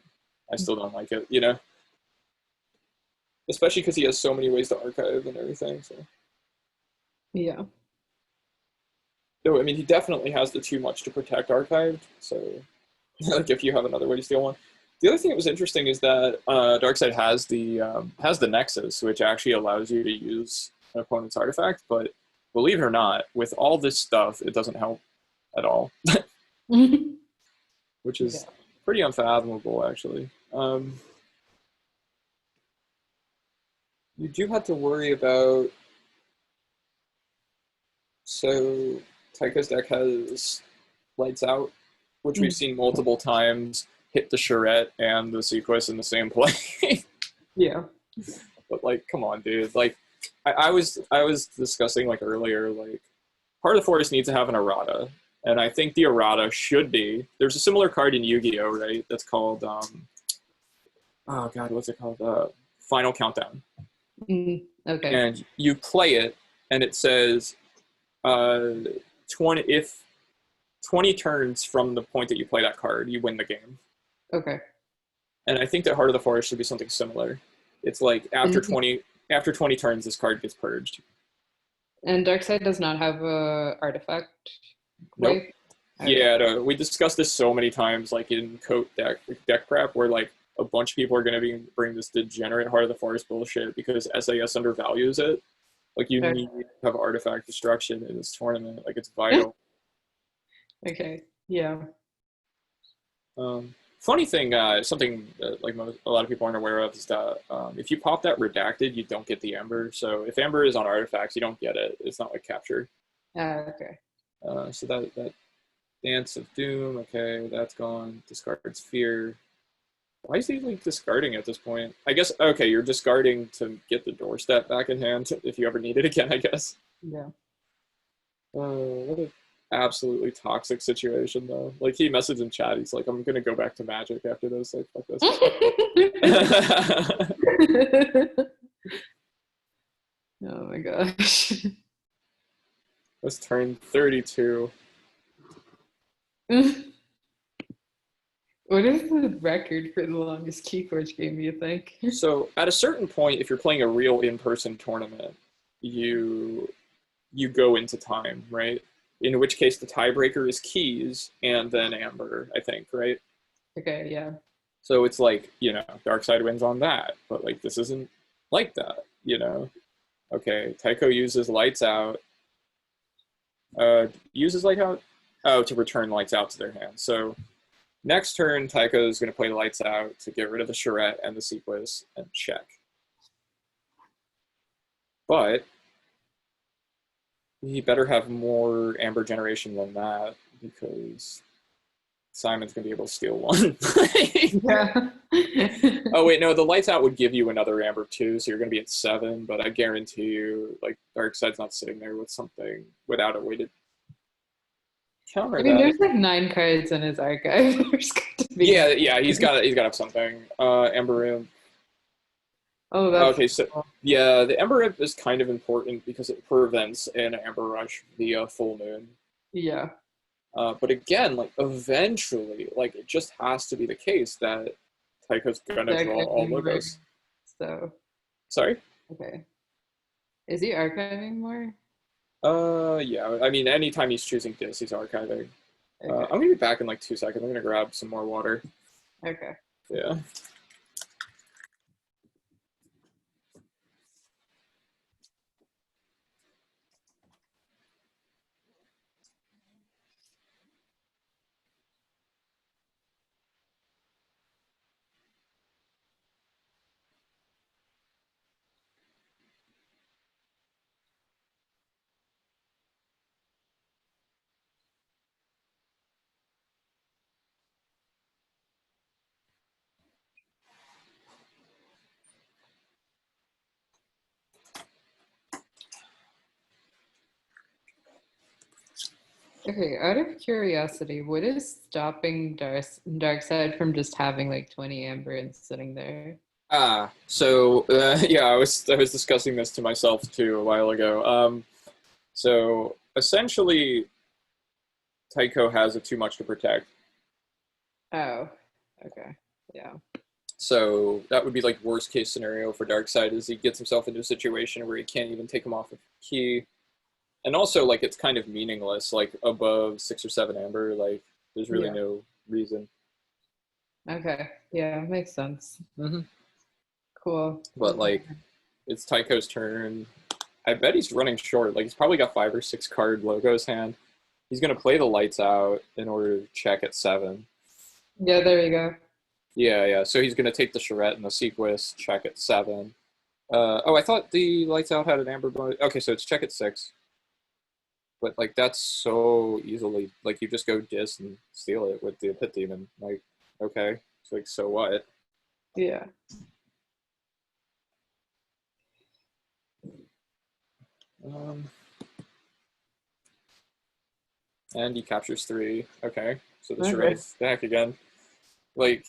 I still don't like it, you know? Especially because he has so many ways to archive and everything, so. Yeah. No, I mean, he definitely has the too much to protect archived, so like if you have another way to steal one. The other thing that was interesting is that Darkseid has the Nexus, which actually allows you to use an opponent's artifact, but believe it or not, with all this stuff, it doesn't help at all, which is pretty unfathomable, actually. You do have to worry about. So Tycho's deck has Lights Out, which we've seen multiple times hit the Charette and the Sequest in the same play. Yeah. But like, come on, dude. Like, I was discussing like earlier, like Heart of the Forest needs to have an errata, and I think the errata should be. There's a similar card in Yu-Gi-Oh, right? That's called oh god, what's it called? Final Countdown. Okay. And you play it, and it says 20 turns from the point that you play that card, you win the game. Okay. And I think that Heart of the Forest should be something similar. It's like after 20 turns, this card gets purged. And Darkseid does not have a artifact Nope. wave? Okay. Yeah, no, we discussed this so many times, like in KOTE deck prep, where like a bunch of people are going to bring this degenerate Heart of the Forest bullshit because SAS undervalues it. Like, you need to have artifact destruction in this tournament. Like, it's vital. Okay. Yeah. Funny thing, something that like a lot of people aren't aware of is that if you pop that redacted, you don't get the Amber. So if Amber is on artifacts, you don't get it. It's not like capture. Okay. So that Dance of Doom, okay, that's gone. Discards Fear. Why is he like discarding at this point? I guess, okay, you're discarding to get the Doorstep back in hand if you ever need it again, I guess. Yeah. What an absolutely toxic situation, though. Like, he messaged in chat, he's like, I'm going to go back to Magic after this. Like, fuck this. Oh my gosh. Let's turn 32. What is the record for the longest Keyforge game, you think? So at a certain point, if you're playing a real in-person tournament, you go into time, right? In which case the tiebreaker is keys and then Amber, I think, right? Okay, yeah. So it's like, Darkseid wins on that, but like this isn't like that, Okay, Tytko uses Lights Out. Uses Lights Out? Oh, to return Lights Out to their hand. So next turn, Tytko is going to play Lights Out to get rid of the Charette and the Sequest and check. But he better have more Amber generation than that because Simon's going to be able to steal one. Yeah. Oh, wait, no, the Lights Out would give you another Amber too, so you're going to be at 7, but I guarantee you, like, Darkseid's not sitting there with something without a way to counter that. There's like 9 cards in his archive. Yeah, he's got to have something. Amber Imp. Oh, that's okay. So cool. Yeah, the Ember Imp is kind of important because it prevents an Amber Rush via full moon. Yeah. But again, like eventually, like it just has to be the case that Tycho's gonna draw all logos. So. Sorry. Okay. Is he archiving more? Yeah. I mean, anytime he's choosing this, he's archiving. Okay. I'm gonna be back in like 2 seconds. I'm gonna grab some more water. Okay. Yeah. Okay, out of curiosity, what is stopping Darkseid from just having like 20 amber and sitting there? Yeah, I was discussing this to myself too a while ago. So essentially, Tytko has it too much to protect. Oh, okay. Yeah. So that would be like worst case scenario for Darkseid is he gets himself into a situation where he can't even take him off of key. And also like it's kind of meaningless, like above 6 or 7 amber, like there's really Yeah. no reason. Okay. Yeah, makes sense. Mm-hmm. Cool. But like it's Tycho's turn. I bet he's running short. Like he's probably got 5 or 6 card logos hand. He's gonna play the lights out in order to check at 7. Yeah, there you go. Yeah, yeah. So he's gonna take the charrette and the sequest, check at 7. Oh, I thought the lights out had an amber bonus. Okay, so it's check at 6. But like that's so easily like you just go dis and steal it with the pit demon. Like, okay, it's like so what? Yeah. Um, and he captures 3. Okay, so the charrette Okay. is back again. Like,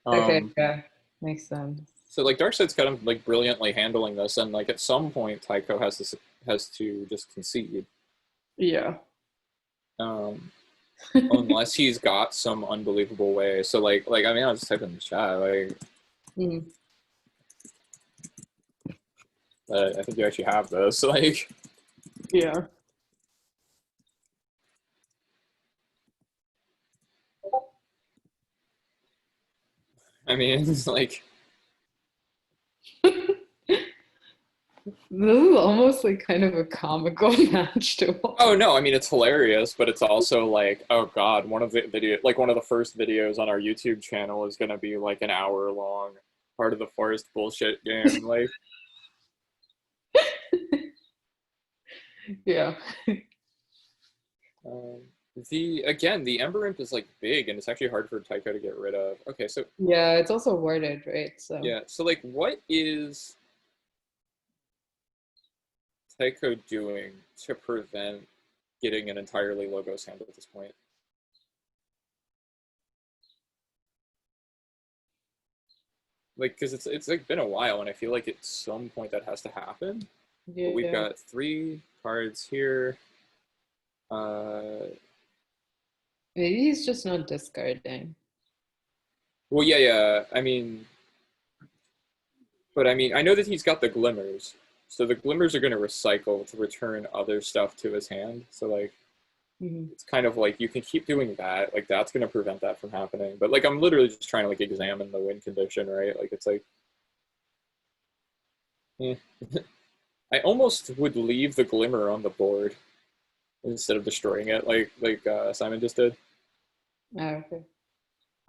Okay, um, yeah. Makes sense. so like Darkseid's kind of like brilliantly handling this, and like at some point Tycho has to just concede, Yeah. um, unless he's got some unbelievable way. So like I mean I'll just type in the chat like Mm. I think you actually have this like. Yeah. I mean, it's like, This is almost like kind of a comical match to oh watch. no, I mean it's hilarious, but it's also like, oh god, one of the first videos on our YouTube channel is gonna be like an hour long, part of the forest bullshit game. Like, Yeah. um, the Ember Imp is like big, and it's actually hard for Tycho to get rid of. Okay, so Yeah, it's also worded, right? So, yeah, so like, what is Tycho doing to prevent getting an entirely Logos hand at this point? Like, because it's like been a while, and I feel like at some point that has to happen. But we've yeah. got 3 cards here. Uh, Maybe he's just not discarding. well, yeah, yeah. But I know that he's got the glimmers, so the glimmers are going to recycle to return other stuff to his hand. So like, Mhm. it's kind of like you can keep doing that. Like that's going to prevent that from happening. But like, I'm literally just trying to like examine the win condition, right? Like it's like, eh. I almost would leave the glimmer on the board instead of destroying it, like Simon just did. Ah, okay.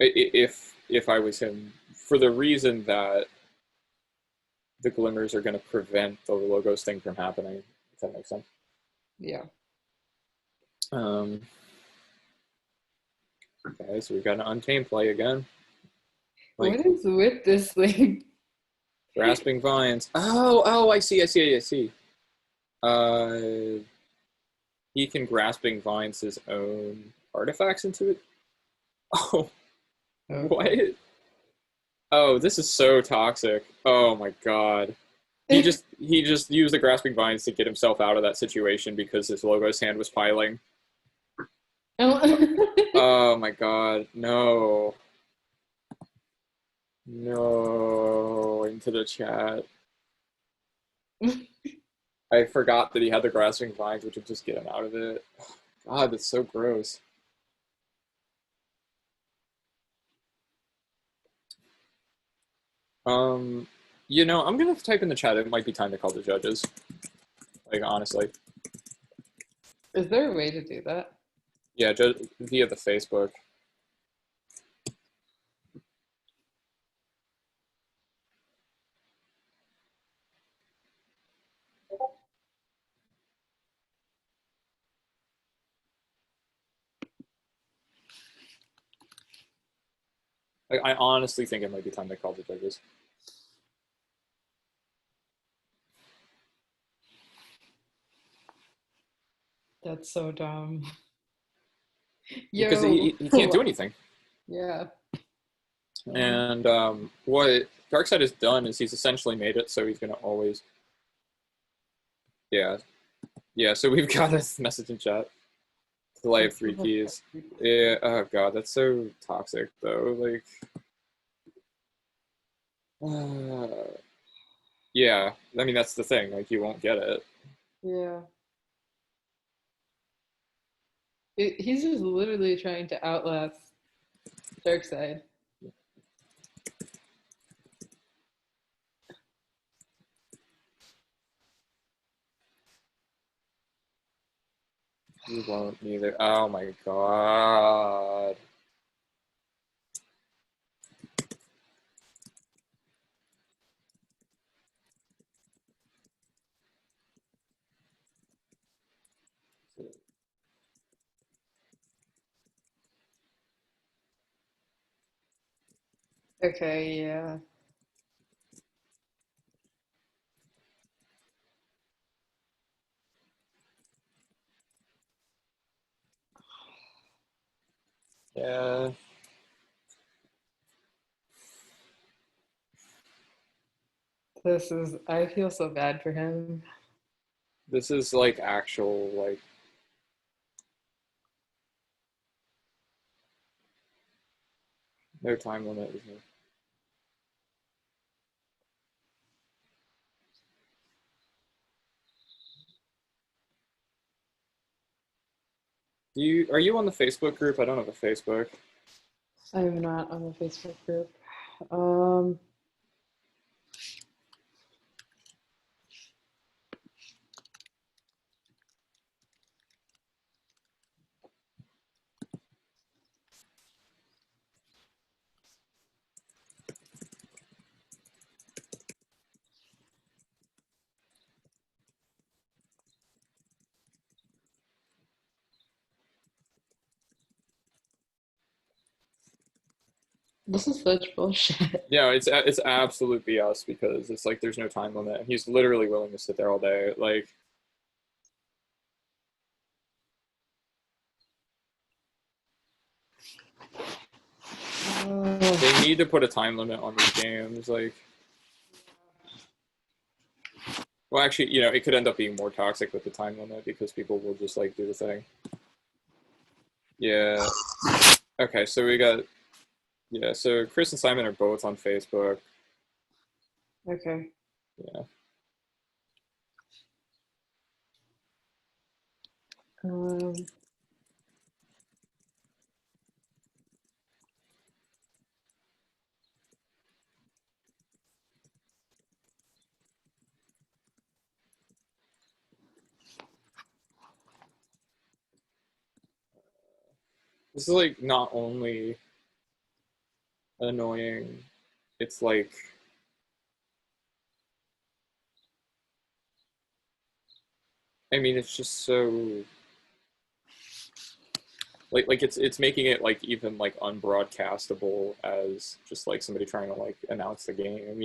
If I was him, for the reason that the glimmers are going to prevent the logos thing from happening. If that makes sense. Yeah. Um, okay, so we've got an untamed play again. What Like is with this like grasping vines. Oh, I see. Uh, he can grasping vines his own artifacts into it. Oh, what? okay. Oh, this is so toxic. Oh my god. He just used the grasping vines to get himself out of that situation because his logo's hand was piling. Oh. Oh my god, no. No, into the chat. I forgot that he had the grasping vines, which would just get him out of it. God, that's so gross. Um, I'm gonna type in the chat. It might be time to call the judges. Like honestly, Is there a way to do that? yeah, via the Facebook. Like, I honestly think it might be time to call the judges. That's so dumb. because Yo, he can't do anything. yeah. Um, And what Darkseid has done is he's essentially made it so he's going to always, yeah, yeah. So we've got a message in chat. Delay of three keys. Yeah. Oh god, that's so toxic though. Like, yeah. I mean, that's the thing. Like, you won't get it. yeah. He's just literally trying to outlast Darkseid. You won't neither. Oh my god. Okay, yeah. Yeah. I feel so bad for him. This is like actual like. No time limit. Is there? Are you on the Facebook group? I don't have a Facebook. I'm not on the Facebook group. Um, this is such bullshit. Yeah, it's absolute BS because it's like there's no time limit. He's literally willing to sit there all day. Like, they Oh, need to put a time limit on these games. Like, well, actually, it could end up being more toxic with the time limit because people will just like do the thing. Yeah. Okay, so we got yeah. So Chris and Simon are both on Facebook. okay. Yeah. Um, This is like not only annoying, it's like I mean it's just so like it's making it like even like unbroadcastable as just like somebody trying to like announce the game,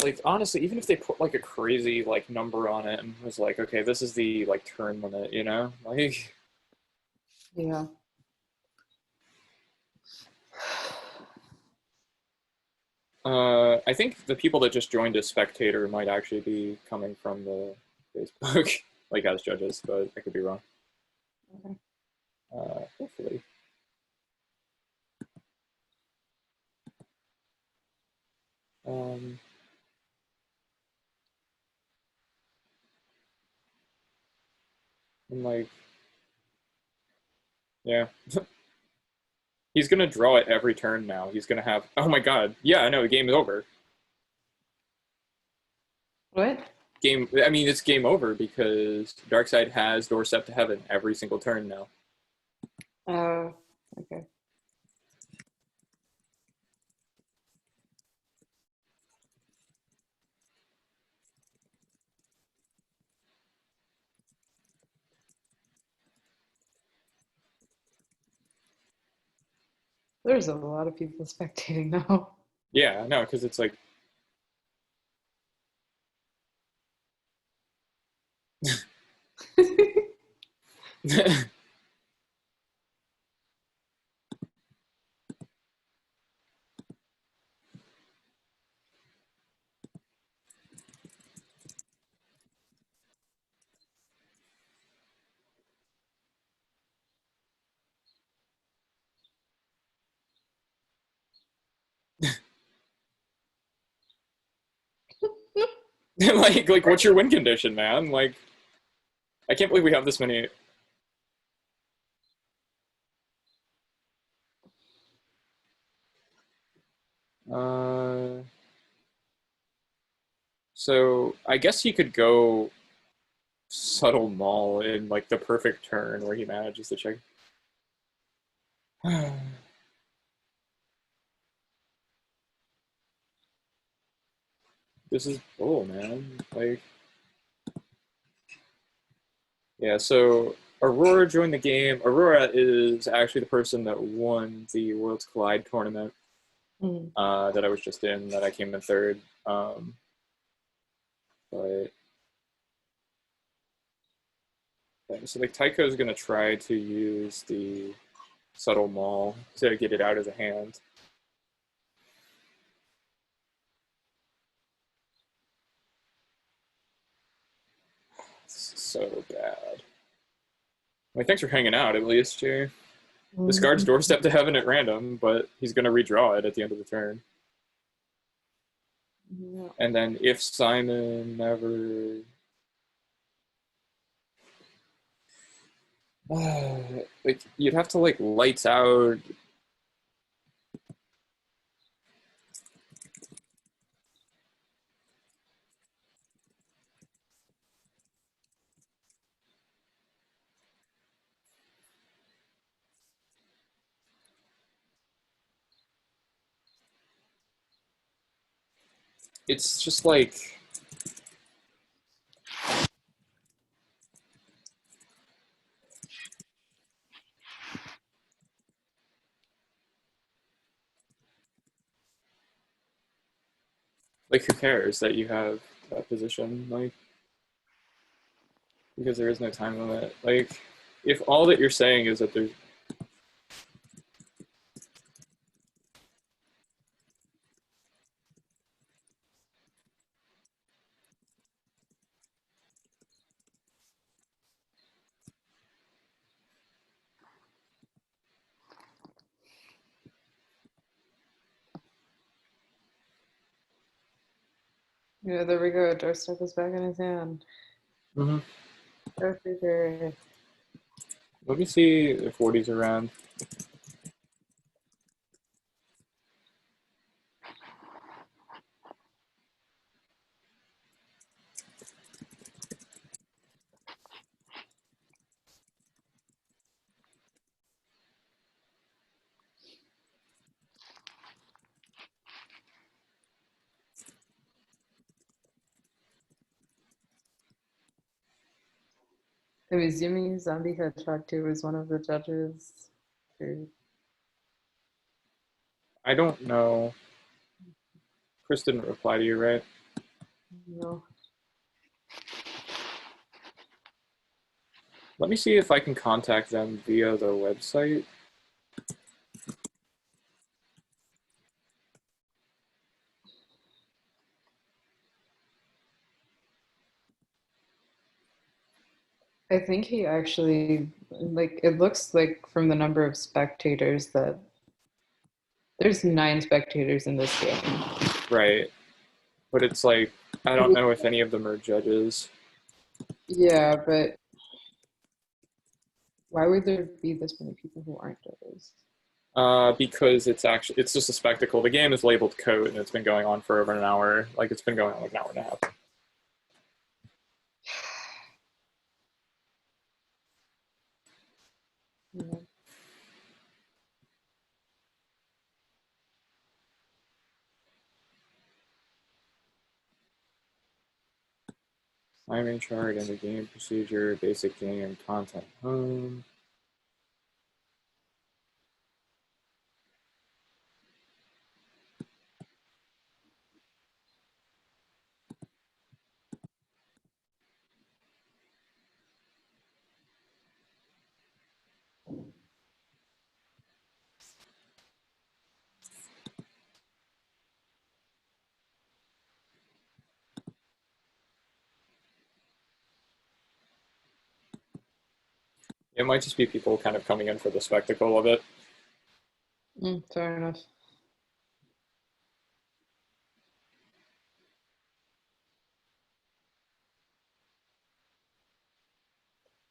like honestly, even if they put like a crazy like number on it and was like, okay, this is the like turn limit, like yeah. I think the people that just joined as spectator might actually be coming from the Facebook, like as judges, but I could be wrong. Okay. Hopefully. Um, and like, yeah, he's gonna draw it every turn now. He's gonna have. Oh my god! Yeah, I know the game is over. What? game. I mean, it's game over because Darkseid has doorstep to heaven every single turn now. Oh, okay. There's a lot of people spectating now. Yeah, no, because it's like like what's your win condition, man? Like, I can't believe we have this many. Uh, so I guess he could go subtle maul in like the perfect turn where he manages to check. This is bull, man. Like, yeah. So Aurora joined the game. Aurora is actually the person that won the Worlds Collide tournament Mm. that I was just in. That I came in third. But yeah, so like Tytko is gonna try to use the subtle maul to get it out of the hand. So bad. Like, thanks for hanging out, at least, Jay. Discards Doorstep to Heaven at random, but he's going to redraw it at the end of the turn. Yeah. And then if Simon never... like, you'd have to, like, lights out... It's just, like... Like, who cares that you have that position? Like, because there is no time limit. Like, if all that you're saying is that there's... Yeah, there we go. Doorstep is back in his hand. Mm-hmm. Everywhere. Let me see if Wardy's around. I'm assuming Zombie Hedgehog 2 was one of the judges. Or... I don't know. Chris didn't reply to you, right? No. Let me see if I can contact them via the website. I think he actually, like, it looks like from the number of spectators that there's 9 spectators in this game. Right. But it's like, I don't know if any of them are judges. Yeah, but why would there be this many people who aren't judges? Because it's just a spectacle. The game is labeled KOTE and it's been going on for over an hour. Like, it's been going on like an hour and a half. Timing chart and the game procedure, basic game content home. It might just be people kind of coming in for the spectacle of it. Fair enough.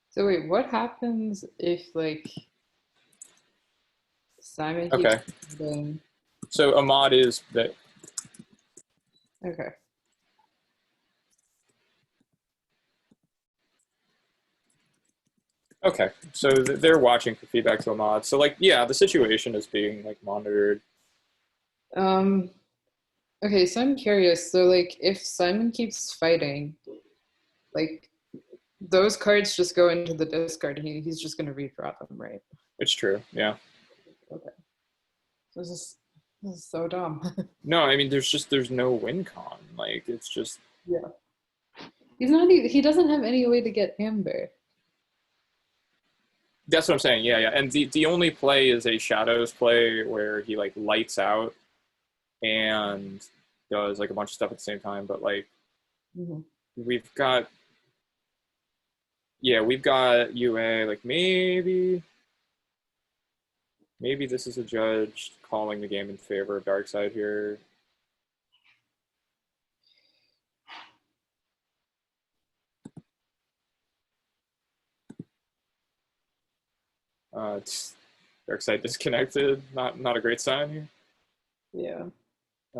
So wait, what happens if like Simon keeps Okay. doing? So a mod is that. Okay. Okay, so they're watching for feedback to a mod. So like, yeah, the situation is being like monitored. Um. Okay, so I'm curious. So like, if Simon keeps fighting, like those cards just go into the discard. He's just gonna redraw them, right? It's true. Yeah. Okay. This is so dumb. No, I mean, there's no win con. Like, it's just Yeah. He doesn't have any way to get Amber. that's what I'm saying. Yeah, yeah. And the only play is a shadows play where he like lights out and does like a bunch of stuff at the same time. But like, Hmm. we've got yeah, we've got UA. Like maybe this is a judge calling the game in favor of Darkseid here. Darkseid disconnected. Not a great sign here. Yeah.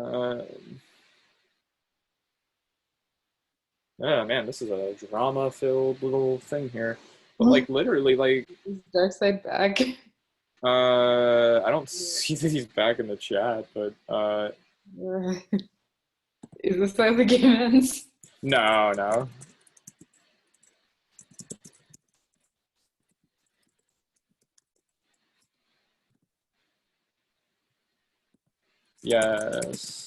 Uh, oh man, this is a drama-filled little thing here. But like literally, like Is Darkseid back? I don't see that he's back in the chat, but Is this how the game ends? no, no. Yes.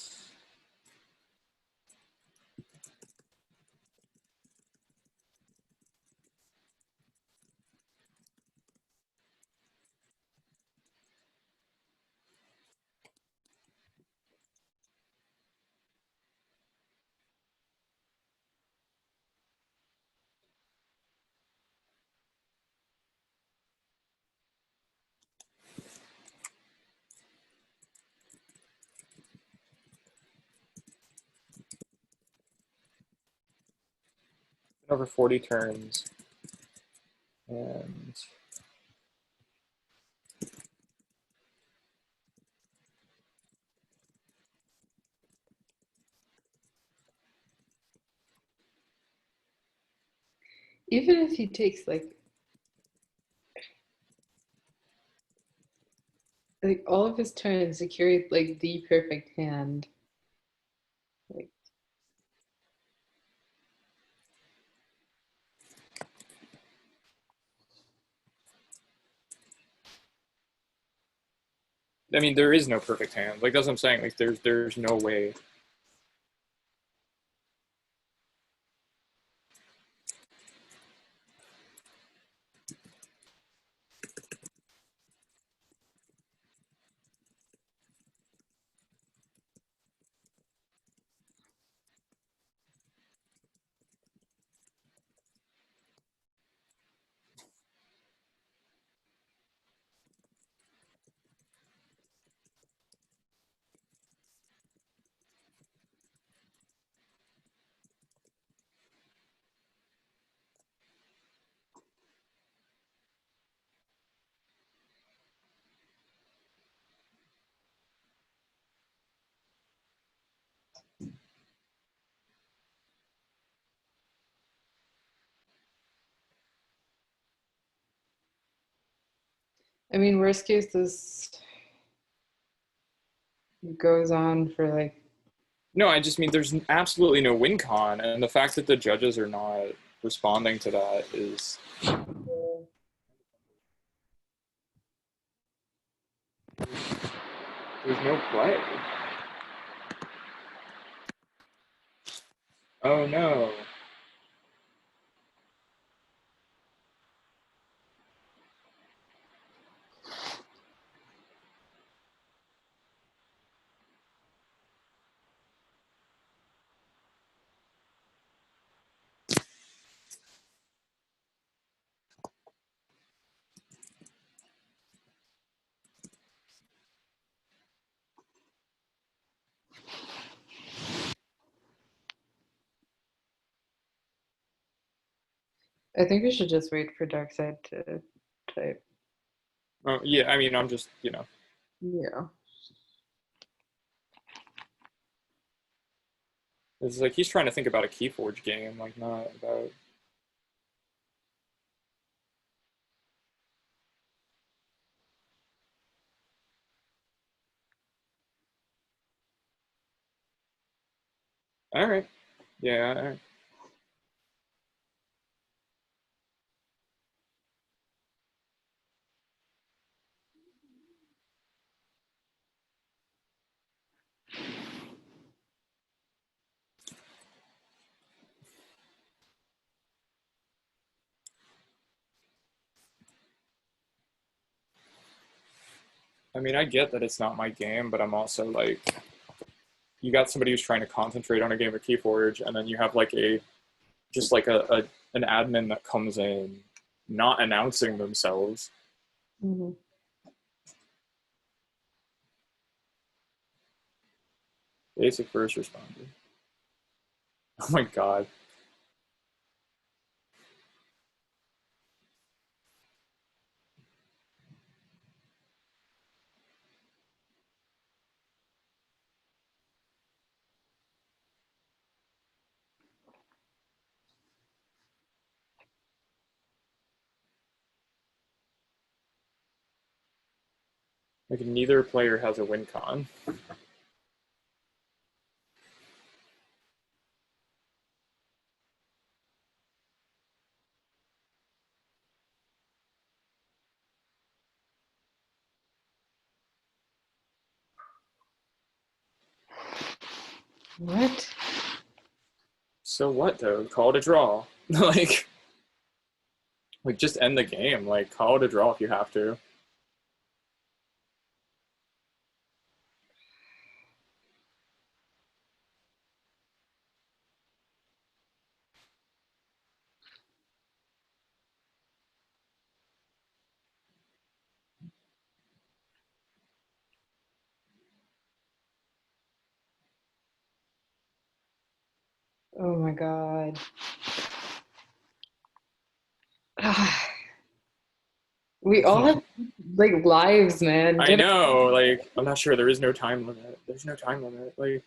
Over 40 turns. And Even if he takes like all of his turns to carry like the perfect hand, like I mean, there is no perfect hand. Like that's what I'm saying. Like there's no way. I mean, worst case, this goes on for like No, I just mean there's absolutely no win con, and the fact that the judges are not responding to that is there's no play. Oh no. I think we should just wait for Darkseid to type. Oh, yeah, I mean, I'm just, Yeah. it's like he's trying to think about a Keyforge game, like not about. All right, yeah, all right. I mean, I get that it's not my game, but I'm also like, you got somebody who's trying to concentrate on a game of Keyforge, and then you have like a just like a an admin that comes in not announcing themselves. Mhm. Basic first responder. Oh my god. Like neither player has a win con. What? So what though? Call it a draw. Like just end the game. Like call it a draw if you have to. Oh my god. We all have like lives, man. I Get know, like I'm not sure there is no time limit. There's no time limit. Like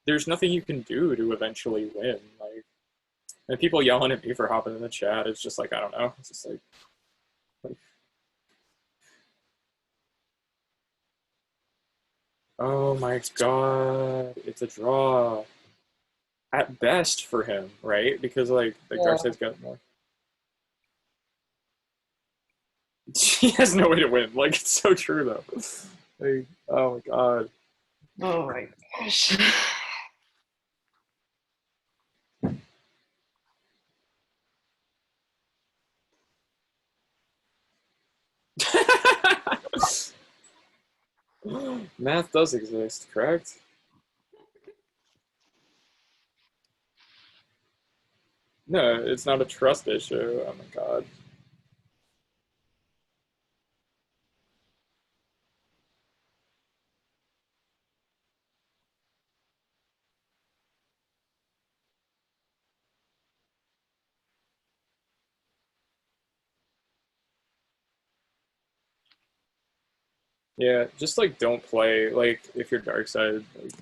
there's nothing you can do to eventually win. Like and people yelling at me for hopping in the chat, it's just like I don't know. It's just like oh my god, it's a draw. At best for him, right? Because like yeah. Darkseid's got more. He has no way to win. Like it's so true though. Like, oh my god. Oh my gosh. Math does exist, correct? No, it's not a trust issue. Oh my god. Yeah, just like don't play like if you're Darkseid. Like,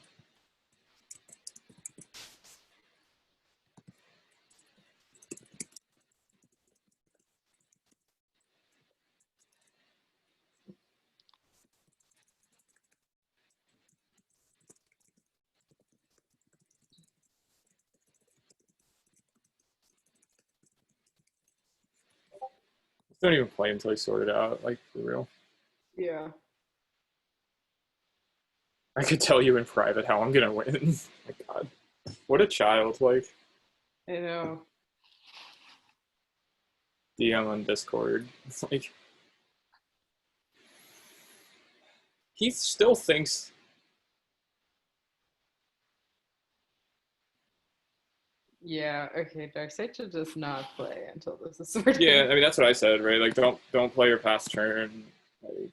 Don't even play until I sort it out, like, for real. Yeah. I could tell you in private how I'm gonna win. My God, what a child! Like I know. DM on Discord. It's like he still thinks. Yeah, okay, Darkseid should just not play until this is sorted. Yeah, I mean that's what I said, right? Like don't play your past turn. Like,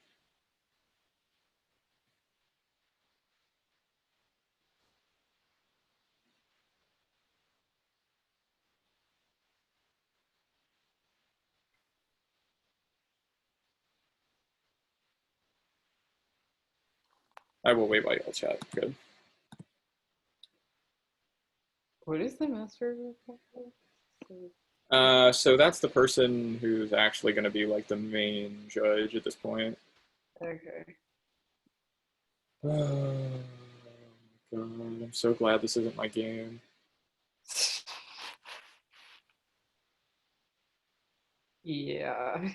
I will wait while y'all chat. Good. What is the master of the So that's the person who's actually going to be like the main judge at this point. Okay. Oh my God, I'm so glad this isn't my game. Yeah.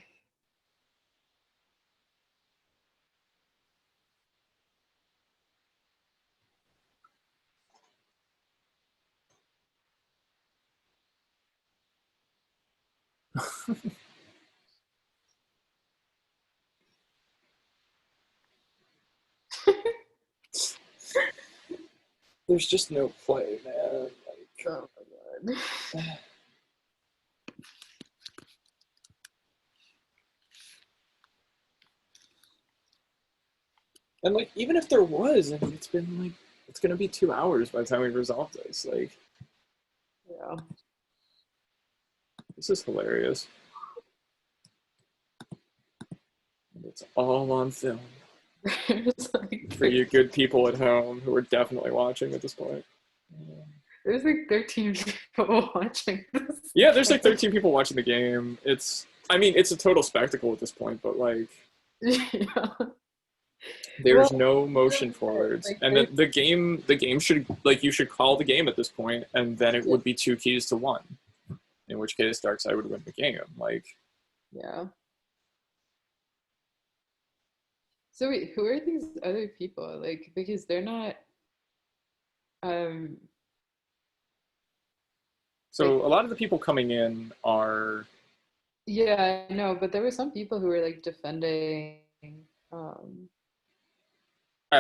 There's just no play, man. Like, Oh my god. and like even if there was, I mean, it's been like it's gonna be 2 hours by the time we resolve this. Like, Yeah. this is hilarious. It's all on film There's like for you good people at home who are definitely watching at this point. there's like 13 people watching this. Yeah, there's like 13 people watching the game. I mean, it's a total spectacle at this point, but like, Yeah. there's Well, no motion forwards, like and there's the game should like you should call the game at this point, and then it yeah. would be 2 keys to 1. In which case, Darkseid would win the game. Like, Yeah. So wait, who are these other people? Like because they're not um like so a lot of the people coming in are yeah, I know, but there were some people who were like defending um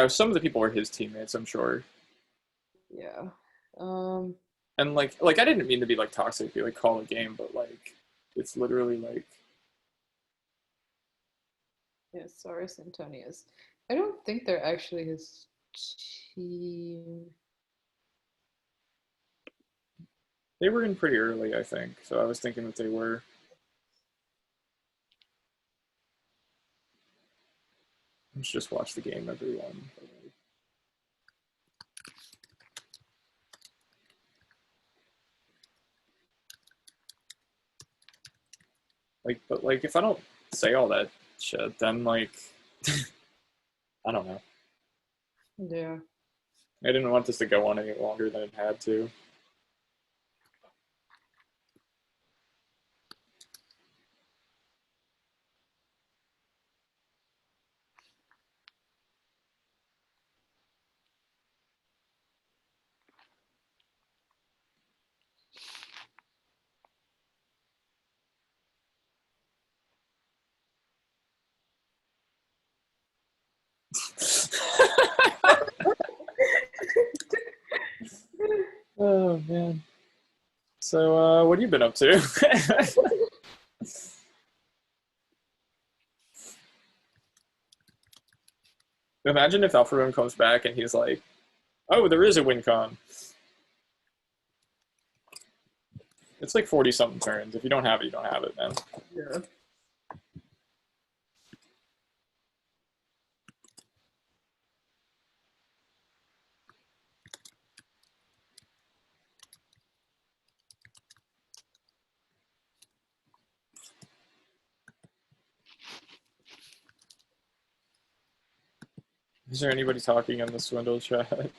some of the people are his teammates, I'm sure. yeah. Um And like I didn't mean to be like toxic, be like call a game, but like it's literally like yeah, Saurus Antonius. I don't think they're actually his team. they were in pretty early, I think. So I was thinking that they were. Let's just watch the game, everyone. Like, but like if I don't say all that shit, then like I don't know. Yeah. I didn't want this to go on any longer than it had to. Oh man. So what have you been up to? Imagine if Alpharoon comes back and he's like, "Oh, there is a win con." It's like 40 something turns. If you don't have it, you don't have it, man. Yeah. Is there anybody talking in the swindle chat?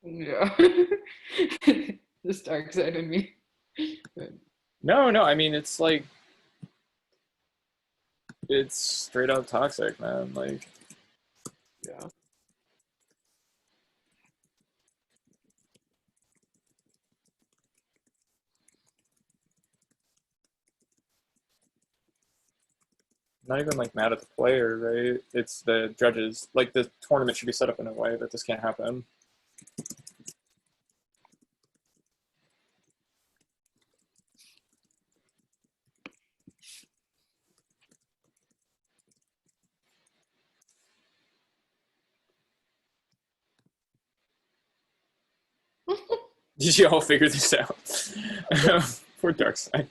Yeah. This dark side of me. But No, no. I mean, it's like It's straight up toxic, man. Like, Yeah. not even like mad at the player, right? It's the judges. Like the tournament should be set up in a way that this can't happen. Did you all figure this out? Poor Darkseid.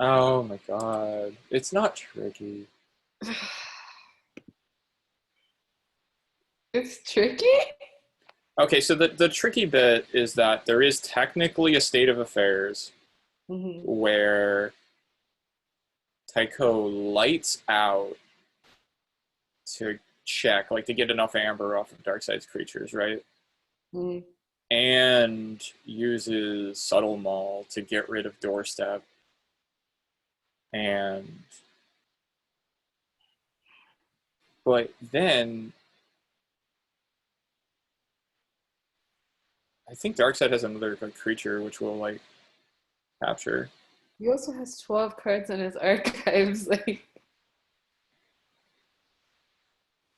Oh my god. It's not tricky. It's tricky? Okay, so the tricky bit is that there is technically a state of affairs Mm-hmm. where Tytko lights out to check, like to get enough amber off of Darkseid's creatures, right? Mm-hmm. And uses Subtle Maul to get rid of Doorstep. And but then I think Darkseid has another like, creature which will like capture. He also has 12 cards in his archives. Like,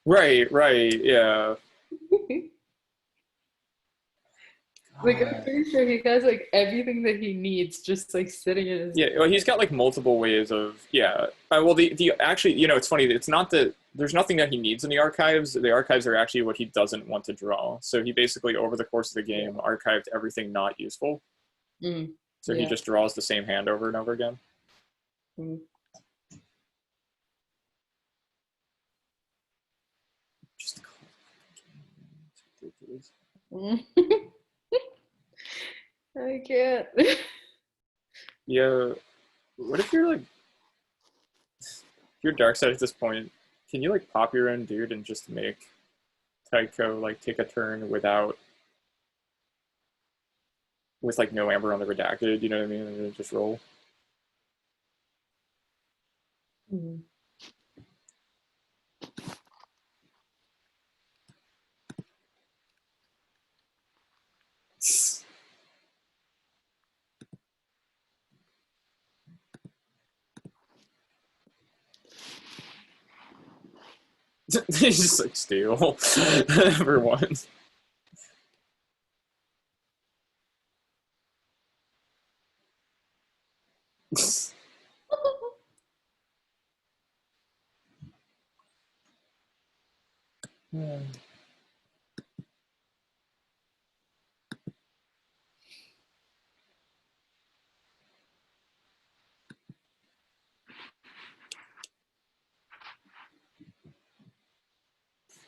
Right, yeah. like I'm pretty sure he has like everything that he needs just like sitting in his. Yeah, well, he's got like multiple ways of yeah. Well, the actually, it's funny. It's not that there's nothing that he needs in the archives. The archives are actually what he doesn't want to draw. So he basically over the course of the game archived everything not useful. Mm, So he yeah. just draws the same hand over and over again. Mm. Just ridiculous. I can't. Yeah. What if you're like you're Darkseid at this point? Can you like pop your own dude and just make Tytko like take a turn with like no amber on the redacted? You know what I mean? And just roll. Mm. He's just like steal everyone. Yeah.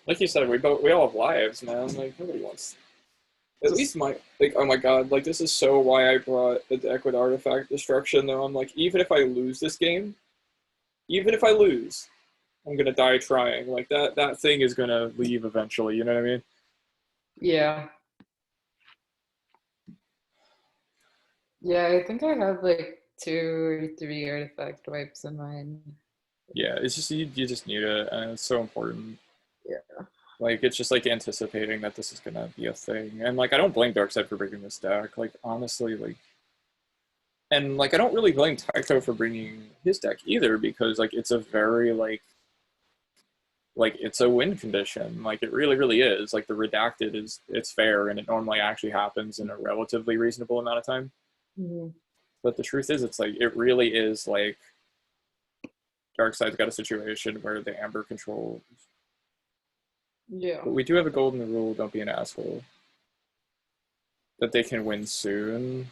Like you said, we all have lives, man. Like nobody wants. At least my like oh my god, like this is so why I brought a deck with artifact destruction though. I'm like, even if I lose this game, even if I lose, I'm gonna die trying. Like that thing is gonna leave eventually, you know what I mean? Yeah. Yeah, I think I have like 2 or 3 artifact wipes in mine. Yeah, it's just you just need it and it's so important. Yeah. Like it's just like anticipating that this is gonna be a thing. And like I don't blame Darkseid for bringing this deck. Like honestly, like and like I don't really blame Tytko for bringing his deck either because like it's a very like it's a win condition. Like it really is. Like the redacted is it's fair and it normally actually happens in a relatively reasonable amount of time. Mm-hmm. But the truth is, it's like it really is like Darkseid's got a situation where the Amber controls. Yeah. But we do have a golden rule: don't be an asshole. That they can win soon.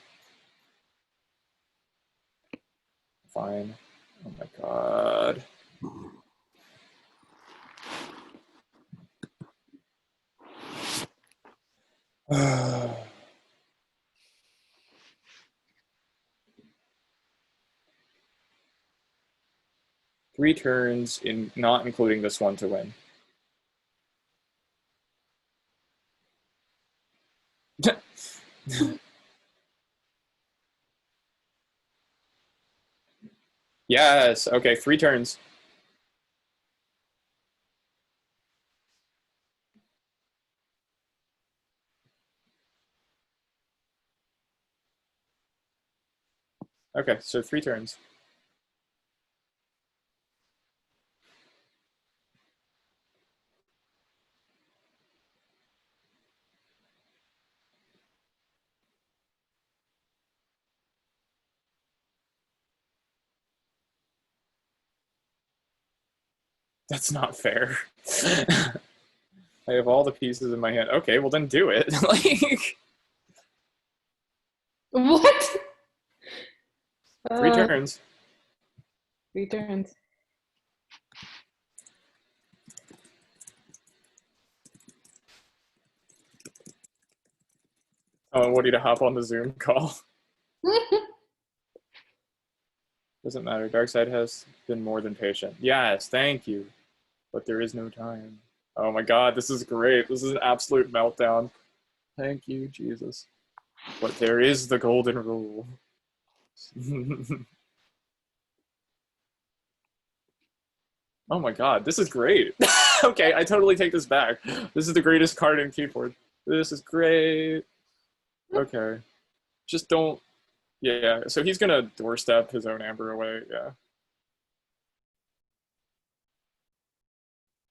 Fine. Oh my god. Three turns in not including this one to win. Yes. Okay, 3 turns. Okay, so 3 turns. That's not fair. I have all the pieces in my hand. Okay, well then do it. Like What? 3 turns. 3 turns. Oh, I want you to hop on the Zoom call. Doesn't matter. Darkseid has been more than patient. Yes, thank you. But there is no time. Oh my god, this is great. This is an absolute meltdown. Thank you, Jesus. But there is the golden rule. Oh my god, this is great. Okay, I totally take this back. This is the greatest card in keyboard. This is great. Okay. Just don't. Yeah, so he's gonna doorstep his own Amber away. Yeah.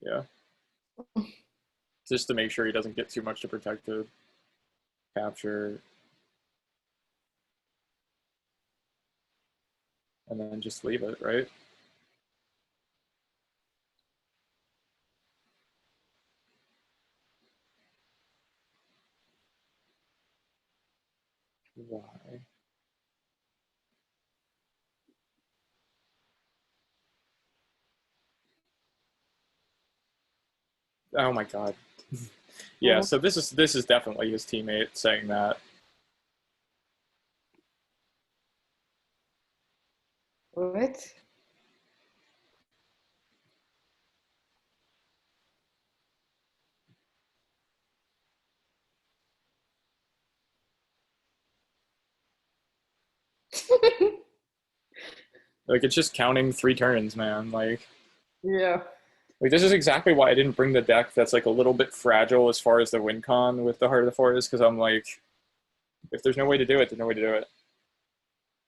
Yeah. Just to make sure he doesn't get too much to protected. Capture. And then just leave it, right? Why? Oh my god. Yeah, so this is definitely his teammate saying that. What? Like it's just counting 3 turns, man. Yeah. Like this is exactly why I didn't bring the deck that's like a little bit fragile as far as the win con with the Heart of the Forest, because I'm like, if there's no way to do it, there's no way to do it.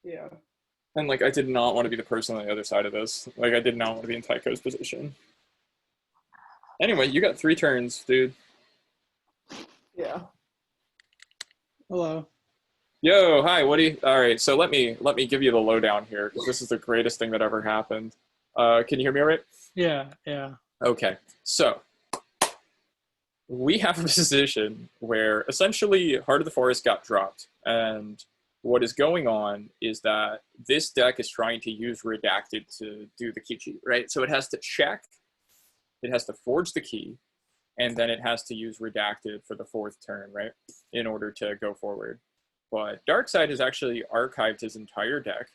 Yeah. And like I did not want to be the person on the other side of this. Like I did not want to be in Tytko's position. Anyway, you got 3 turns, dude. Yeah. Hello. Yo, hi, what do you? All right, so let me give you the lowdown here because this is the greatest thing that ever happened. Can you hear me all right? Yeah, yeah. Okay, so we have a position where essentially Heart of the Forest got dropped, and what is going on is that this deck is trying to use Redacted to do the key cheat, right? So it has to check, it has to forge the key, and then it has to use Redacted for the 4th turn, right, in order to go forward. But Darkseid has actually archived his entire deck,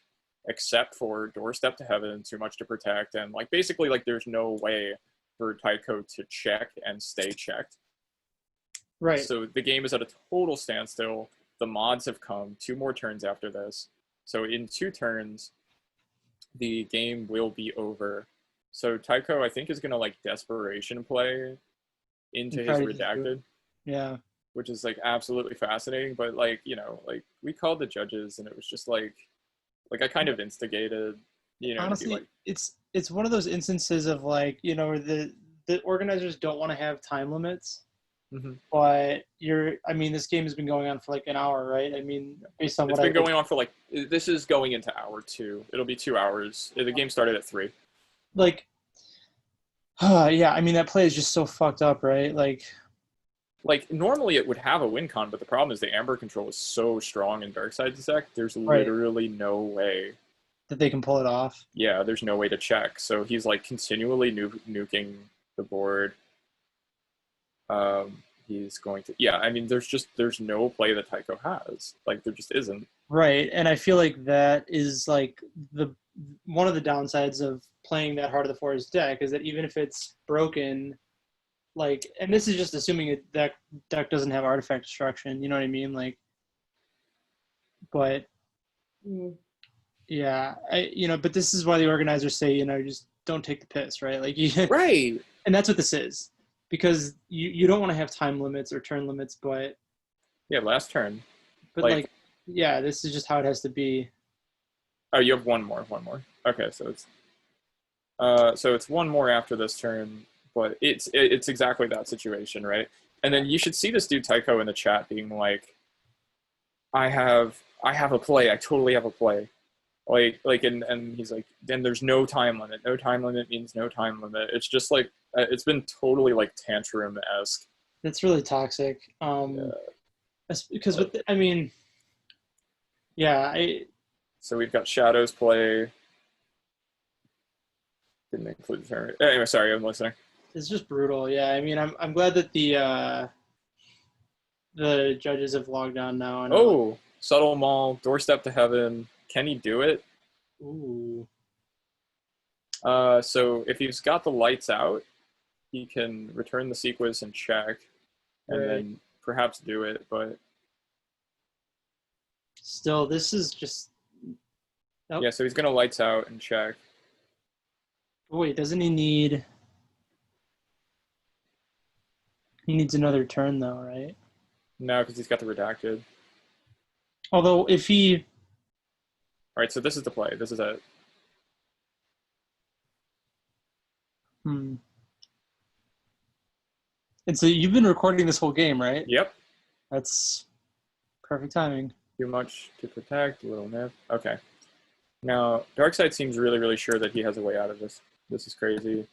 except for Doorstep to Heaven, Too Much to Protect, and like basically like there's no way for Tytko to check and stay checked. Right. So the game is at a total standstill. The mods have come 2 more turns after this. So in 2 turns, the game will be over. So Tytko, I think, is gonna like desperation play into his Redacted. Yeah. Which is like absolutely fascinating. But like, like we called the judges and it was just like I kind of instigated, Honestly, to be like, it's one of those instances of like, where the organizers don't want to have time limits, but I mean, this game has been going on for like an hour, right? I mean, based on it's what been going on for like, this is going into hour 2. It'll be 2 hours. The game started at 3. like, yeah, I mean, that play is just so fucked up, right? Like normally it would have a win con, but the problem is the Amber control is so strong in Darkseid's deck. There's literally no way that they can pull it off. Yeah, there's no way to check. So he's like continually nuking the board. He's going to, yeah. I mean, there's no play that Tytko has. Like there just isn't. Right, and I feel like that is like one of the downsides of playing that Heart of the Forest deck is that even if it's broken, like, and this is just assuming that deck doesn't have artifact destruction, you know what I mean? Like, but Yeah, but this is why the organizers say, just don't take the piss, right? Like, Right. and that's what this is, because you don't want to have time limits or turn limits, but Yeah, last turn. yeah, this is just how it has to be. Oh, you have one more. Okay, so it's one more after this turn, but it's exactly that situation, right? And then you should see this dude Tytko in the chat being like, I have a play. I totally have a play. And he's like, then there's no time limit. No time limit means no time limit. It's just like, it's been totally like tantrum-esque. That's really toxic. Because So we've got Shadow's play. Didn't include the turn. Anyway, sorry, I'm listening. It's just brutal. Yeah, I'm glad that the judges have logged on now. And Subtle Maul, Doorstep to Heaven. Can he do it? Ooh. So if he's got the lights out, he can return the sequence and check, and then perhaps do it. But still, this is just. Nope. Yeah, so he's gonna lights out and check. Oh, wait, doesn't he need? He needs another turn, though, right? No, because he's got the redacted. Although, if he... All right, so this is the play. This is it. And so you've been recording this whole game, right? Yep. That's perfect timing. Too much to protect, little nip. Okay. Now, Darkseid seems really, really sure that he has a way out of this. This is crazy.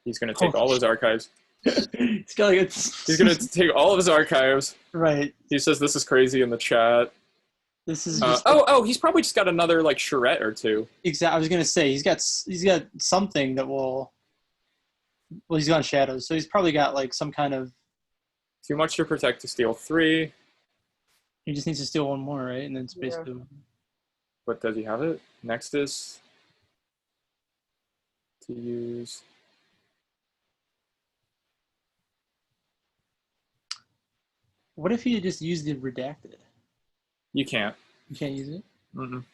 He's going to take all his archives. He's going to take all of his archives. Right. He says this is crazy in the chat. This is just he's probably just got another like charrette or two. Exactly. I was gonna say he's got something that will. Well, he's got shadows, so he's probably got like some kind of. Too much to protect to steal 3. He just needs to steal one more, right? And then it's basically. Yeah. But does he have it? Next is to use. What if he had just used the redacted? You can't. You can't use it? Mm-mm.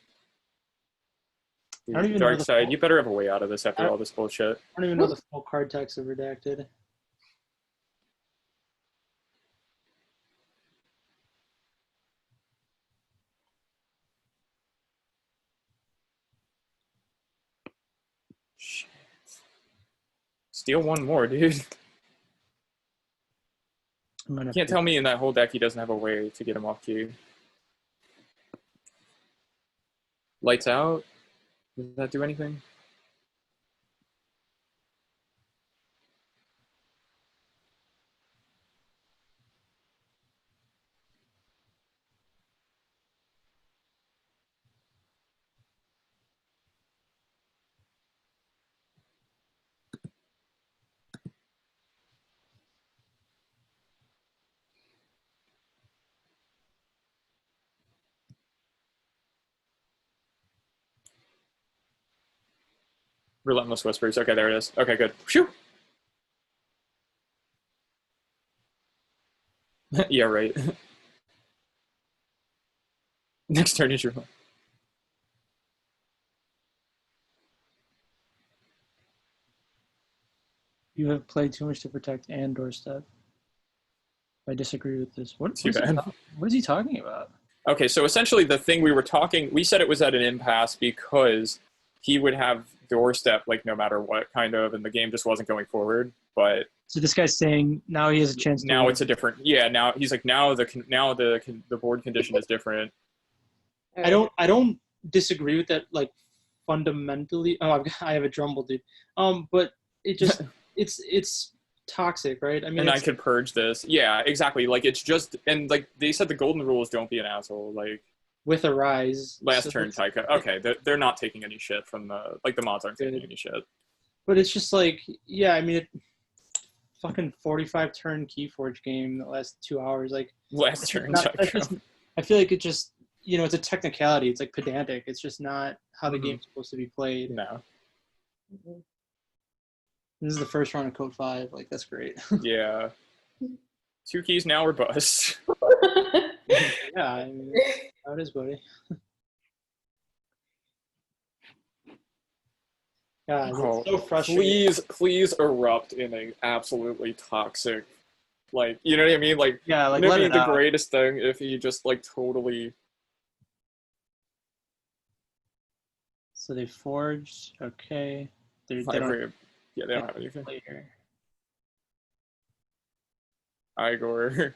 I don't even Darkseid, you better have a way out of this after all this bullshit. I don't even know the full card text of redacted. Shit. Steal one more, dude. You can't tell me in that whole deck he doesn't have a way to get him off key. Lights out? Does that do anything? Relentless Whispers. Okay, there it is. Okay, good. Phew! Yeah, right. Next turn is your one. You have played too much to protect and doorstep. I disagree with this. What is he talking about? Okay, so essentially the thing we said it was at an impasse because he would have doorstep like no matter what kind of, and the game just wasn't going forward. But so this guy's saying now he has a chance. Now it's a different. Yeah, now he's like now the board condition is different. I don't disagree with that like fundamentally. Oh, I have a drumble, dude. But it just it's toxic, right? I mean, and I could purge this. Yeah, exactly. Like it's just, and like they said, the golden rule is don't be an asshole. Like with a rise. Last turn, Tytko. Okay, they're not taking any shit from the mods aren't taking any shit. But it's just like, yeah, I mean, fucking 45 turn Keyforge game that lasts 2 hours. Like last turn, I feel like it just, it's a technicality. It's like pedantic. It's just not how the game's supposed to be played. No. This is the first round of Code 5. Like, that's great. Yeah. 2 keys now or bust. Yeah, I mean, how it is, buddy. God, Oh, it's so frustrating. please erupt in a absolutely toxic, like, you know what I mean? Like, Yeah, like wouldn't it let be it the out. greatest thing if he just like totally So they forged. Okay, they don't vibrate? Yeah, they have don't have anything. play here. Igor.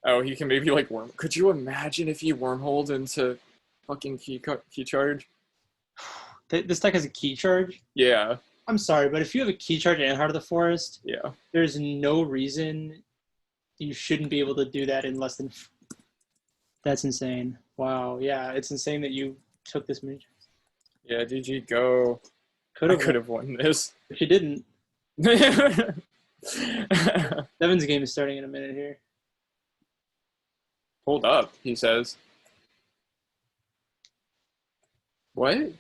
Oh, he can maybe like worm. Could you imagine if he wormholed into fucking key charge? This deck has a key charge. Yeah, I'm sorry, but if you have a key charge and Heart of the Forest, yeah. there's no reason you shouldn't be able to do that in less than. That's insane. Wow. Yeah, it's insane that you took this many. Yeah, GG, go. Could I have could won, have won this. but you didn't. Devin's game is starting in a minute here. Hold up, he says. What?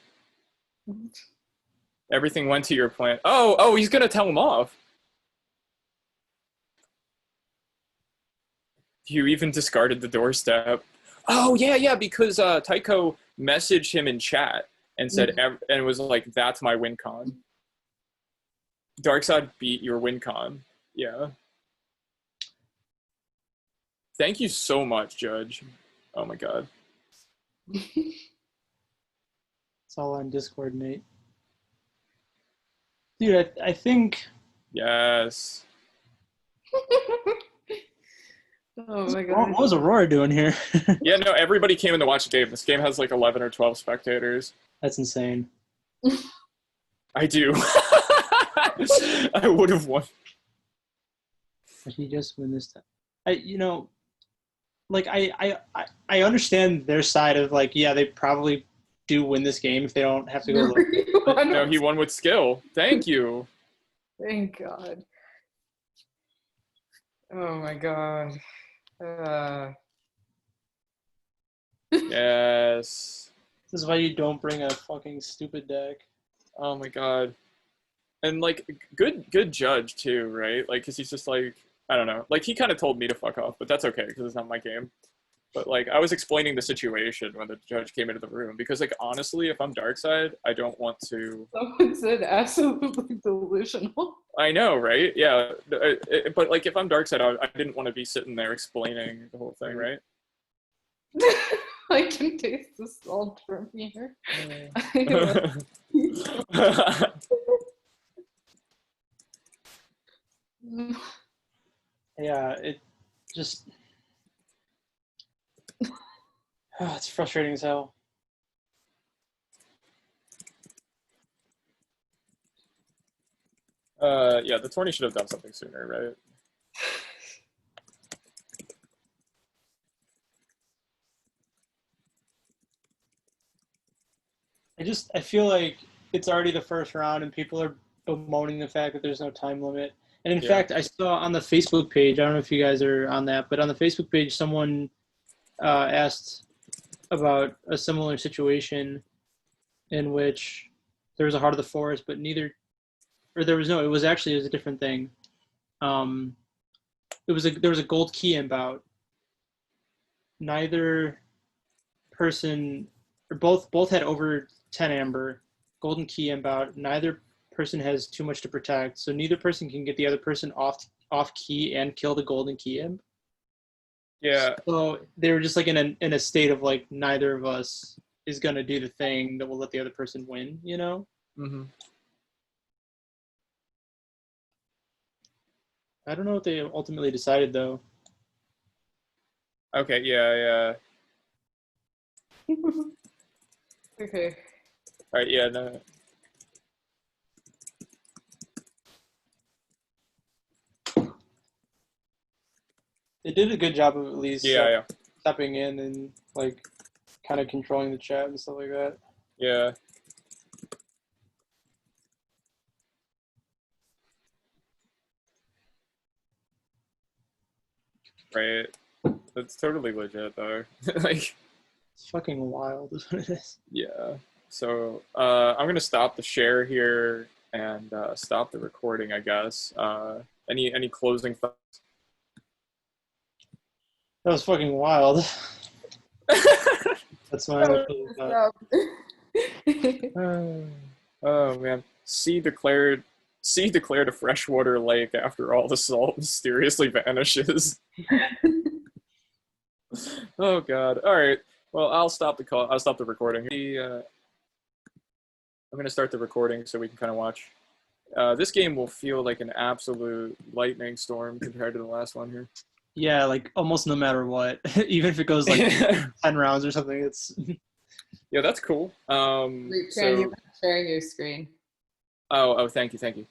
Everything went to your plan. Oh, he's gonna tell him off. You even discarded the doorstep. Oh, yeah, because Tytko messaged him in chat and said, and was like, that's my win con. Darkseid beat your win con. Yeah. Thank you so much, Judge. Oh my god. It's all on Discord, mate. Dude, I think. Yes. Oh my god. What was Aurora doing here? Yeah, no, everybody came in to watch the game. This game has like 11 or 12 spectators. That's insane. I do. I would have won. Did he just win this time? Like I understand their side of like, yeah, they probably do win this game if they don't have to go low. But no, he won with skill. Thank you. Thank God. Oh my God. Yes. This is why you don't bring a fucking stupid deck. Oh my god. And like good judge too, right? Like cuz he's just like I don't know. Like he kind of told me to fuck off, but that's okay cuz it's not my game. But like I was explaining the situation when the judge came into the room because like honestly, if I'm Darkseid, I don't want to. Someone said absolutely delusional. I know, right? Yeah, but like if I'm Darkseid, I didn't want to be sitting there explaining the whole thing, right? I can taste the salt from here. Yeah, it just it's frustrating as hell. Yeah, the tourney should have done something sooner, right? I feel like it's already the first round and people are bemoaning the fact that there's no time limit. And in fact, I saw on the Facebook page, I don't know if you guys are on that, but on the Facebook page, someone asked about a similar situation in which there was a Heart of the Forest, but it was a different thing. There was a gold key inbound. Neither person, or both had over 10 amber, golden key inbound. Neither person has too much to protect, so neither person can get the other person off key and kill the golden key imp. Yeah. So they were just like in a state of like neither of us is gonna do the thing that will let the other person win, you know? Mm-hmm. I don't know what they ultimately decided though. Okay, yeah. Okay. All right, yeah, no. They did a good job of at least Yeah. stepping in and like kind of controlling the chat and stuff like that. Yeah. Right. That's totally legit though. Like It's fucking wild is what it is. yeah. So I'm gonna stop the share here and stop the recording, I guess. Any closing thoughts? That was fucking wild. That's my initial thought. Oh man. Sea declared a freshwater lake after all the salt mysteriously vanishes. Oh god. All right. Well, I'll stop the call. I'll stop the recording. I'm gonna start the recording so we can kind of watch. This game will feel like an absolute lightning storm compared to the last one here. Yeah, like almost no matter what, even if it goes like 10 rounds or something, it's Yeah, that's cool. Wait, Karen, you're not sharing your screen. Oh, thank you.